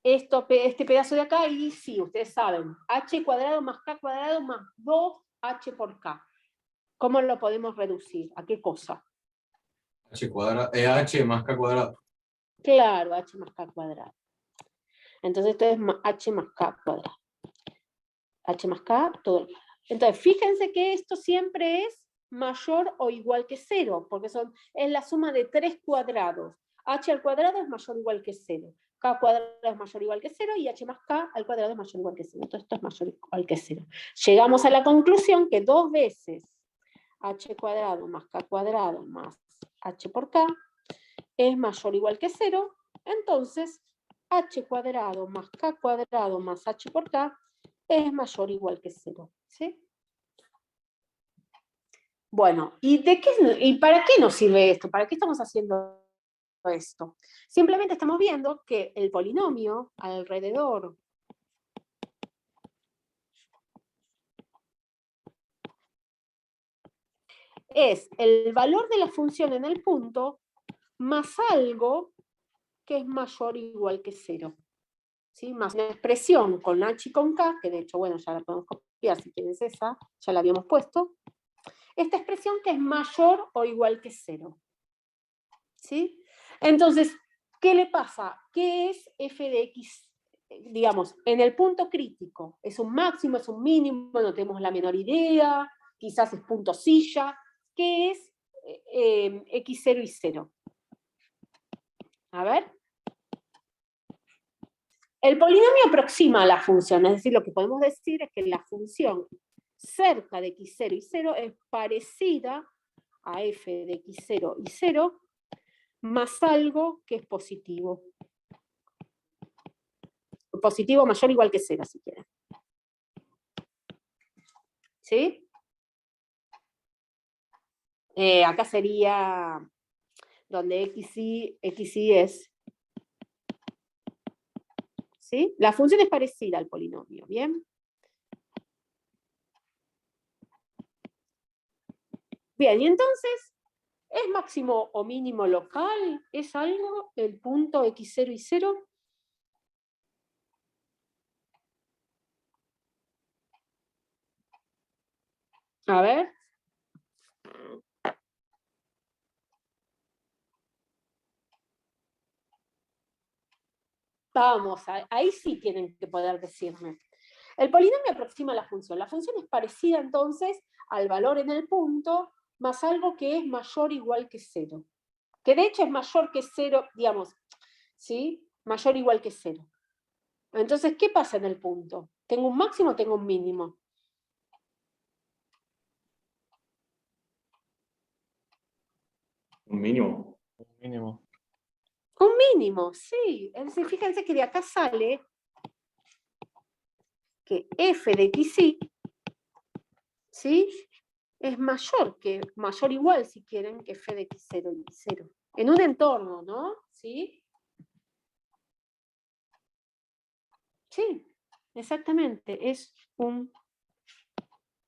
este pedazo de acá, y sí, ustedes saben, h cuadrado más k cuadrado más 2h por k. ¿Cómo lo podemos reducir? ¿A qué cosa? H cuadrado, H más K cuadrado. Claro, h más k cuadrado. Entonces esto es h más k cuadrado. H más k, todo el cuadrado. Entonces, fíjense que esto siempre es mayor o igual que 0, porque es la suma de 3 cuadrados. H al cuadrado es mayor o igual que 0. K cuadrado es mayor o igual que 0 y h más k al cuadrado es mayor o igual que 0. Entonces esto es mayor o igual que 0. Llegamos a la conclusión que 2 veces h cuadrado más k cuadrado más h por k es mayor o igual que 0. Entonces, h cuadrado más k cuadrado más h por k es mayor o igual que 0. ¿Sí? Bueno, ¿y para qué nos sirve esto? ¿Para qué estamos haciendo esto? Simplemente estamos viendo que el polinomio alrededor es el valor de la función en el punto más algo que es mayor o igual que 0. ¿Sí? Más una expresión con h y con k, que de hecho, bueno, ya la podemos copiar si tienes esa, ya la habíamos puesto. Esta expresión que es mayor o igual que 0. ¿Sí? Entonces, ¿qué le pasa? ¿Qué es f de x? Digamos, en el punto crítico, ¿es un máximo, es un mínimo? No tenemos la menor idea, quizás es punto silla. ¿Qué es x0 y 0? A ver. El polinomio aproxima a la función, es decir, lo que podemos decir es que la función cerca de x0 y 0 es parecida a f de x0 y 0 más algo que es positivo. Positivo mayor o igual que 0, si quieren. ¿Sí? Acá sería donde xy es. ¿Sí? La función es parecida al polinomio, ¿bien? Bien, y entonces, ¿es máximo o mínimo local? ¿Es algo el punto x0 y 0? A ver. Vamos, ahí sí tienen que poder decirme. El polinomio aproxima la función. La función es parecida entonces al valor en el punto más algo que es mayor o igual que 0. Que de hecho es mayor que 0, digamos, ¿sí? Mayor o igual que 0. Entonces, ¿qué pasa en el punto? ¿Tengo un máximo o tengo un mínimo? Un mínimo. Un mínimo. Un mínimo, sí. Es decir, fíjense que de acá sale que f de xy, ¿sí? Es mayor o igual, si quieren, que f de x0 y y0. En un entorno, ¿no? ¿Sí? Sí, exactamente. Es un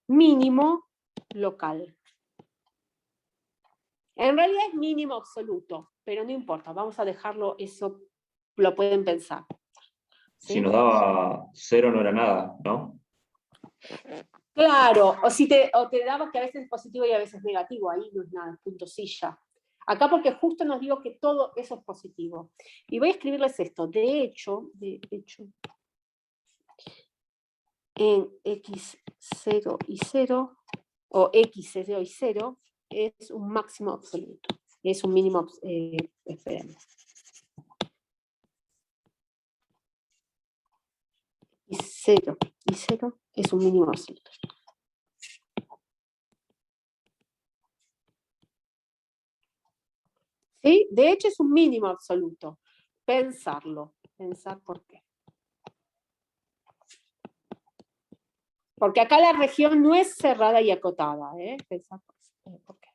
mínimo local. En realidad es mínimo absoluto, pero no importa, vamos a dejarlo, eso lo pueden pensar. ¿Sí? Si nos daba 0 no era nada, ¿no? Claro, o te daba que a veces es positivo y a veces negativo, ahí no es nada, punto silla. Acá porque justo nos digo que todo eso es positivo. Y voy a escribirles esto. De hecho, en x0 y 0, o x0 y 0, es un máximo absoluto. Es un mínimo, esperen. x0 y 0 es un mínimo absoluto. ¿Sí? De hecho es un mínimo absoluto. Pensar por qué. Porque acá la región no es cerrada y acotada, ¿eh? Pensá por qué.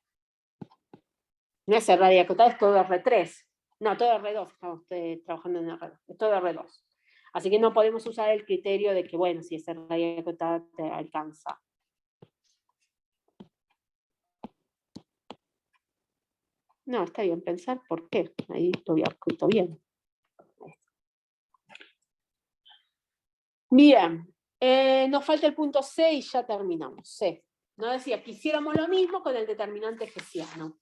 No es cerrada y acotada, es todo R3. No, todo R2, estamos trabajando en R2, es todo R2. Así que no podemos usar el criterio de que, bueno, si es cerrada y acotada te alcanza. No, está bien pensar por qué. Ahí lo había escrito bien. Bien, nos falta el punto C y ya terminamos. C. No decía, quisiéramos lo mismo con el determinante hessiano.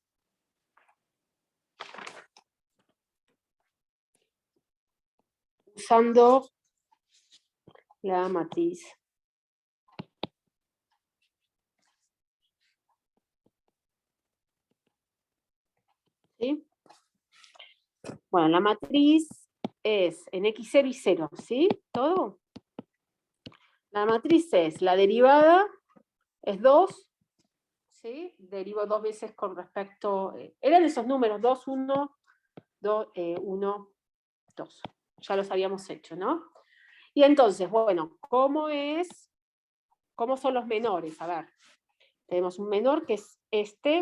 Usando la matriz. ¿Sí? Bueno, la matriz es en x0 y 0, ¿sí? ¿Todo? La matriz es, la derivada es 2, ¿sí? Derivo 2 veces con respecto, eran esos números, 2, 1, 2, 1, 2. Ya los habíamos hecho, ¿no? Y entonces, bueno, ¿cómo son los menores? A ver, tenemos un menor que es este,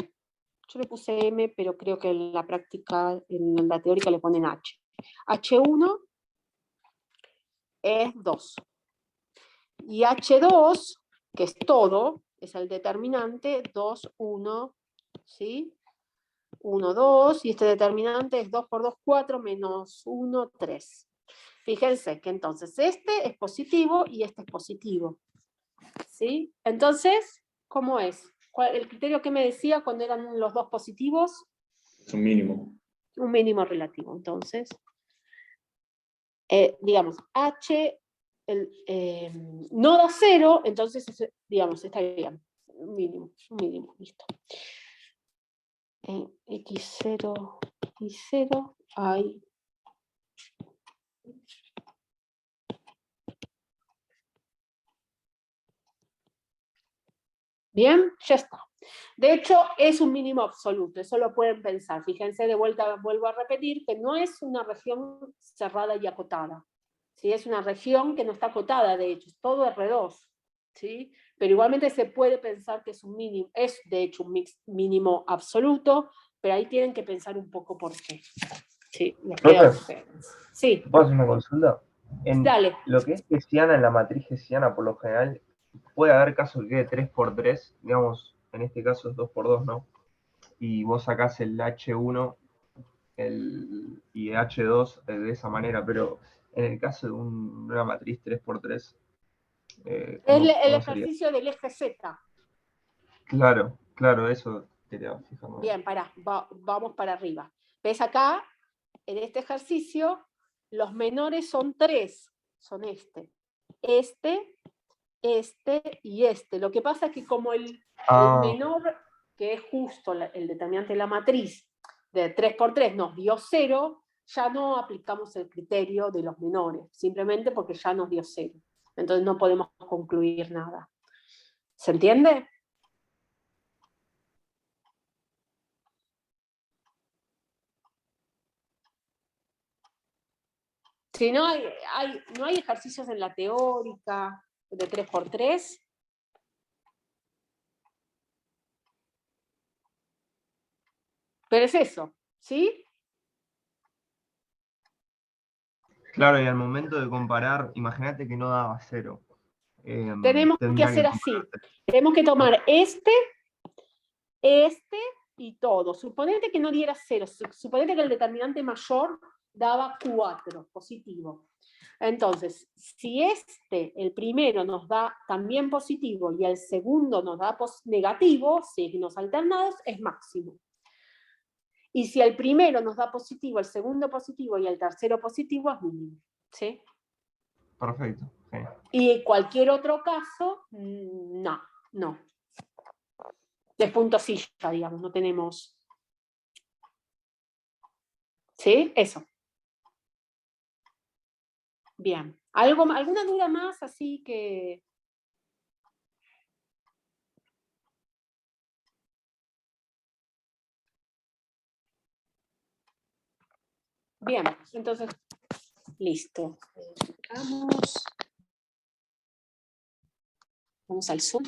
yo le puse M, pero creo que en la práctica, en la teórica le ponen H. H1 es 2. Y H2, que es todo, es el determinante, 2, 1, ¿sí? 1, 2, y este determinante es 2 por 2, 4, menos 1, 3. Fíjense que entonces este es positivo y este es positivo. ¿Sí? Entonces, ¿cómo es? ¿El criterio que me decía cuando eran los dos positivos? Es un mínimo. Un mínimo relativo. Entonces, digamos, H no da 0, entonces, digamos, está bien. Un mínimo, listo. En x0 y 0 hay... Bien, ya está. De hecho, es un mínimo absoluto, eso lo pueden pensar. Fíjense, de vuelta vuelvo a repetir que no es una región cerrada y acotada. ¿Sí? Es una región que no está acotada, de hecho, es todo R2. ¿Sí? Pero igualmente se puede pensar que es un mínimo, es de hecho un mínimo absoluto, pero ahí tienen que pensar un poco por qué. Sí, les queda a ustedes. Sí. ¿Puedo hacer una consulta? En Dale. lo que es hessiana, en la matriz hessiana, por lo general, puede haber casos que quede 3 por 3, digamos, en este caso es 2 por 2, ¿no? Y vos sacás el H1 y H2 de esa manera, pero en el caso de una matriz 3 por 3, Es ¿cómo el sería? ejercicio del eje Z. Claro, claro, eso quería fijarme. Bien, vamos para arriba. ¿Ves acá? En este ejercicio, los menores son 3. Son este, y este. Lo que pasa es que como el menor, que es justo el determinante de la matriz, de 3 por 3 nos dio 0, ya no aplicamos el criterio de los menores, simplemente porque ya nos dio 0. Entonces no podemos concluir nada. ¿Se entiende? Si no no hay ejercicios en la teórica de 3 por 3. Pero es eso, ¿sí? Claro, y al momento de comparar, imagínate que no daba 0. Tenemos que hacer así. Tenemos que tomar este y todo. Suponete que no diera 0. Suponete que el determinante mayor daba 4, positivo. Entonces, si el primero nos da también positivo y el segundo nos da negativo, signos alternados, es máximo. Y si el primero nos da positivo, el segundo positivo y el tercero positivo, es mínimo. ¿Sí? Perfecto. Sí. Y cualquier otro caso, no. De puntosilla, digamos, no tenemos. ¿Sí? Eso. Bien. ¿Alguna duda más así que... Bien, entonces, listo. Vamos. Vamos al Zoom.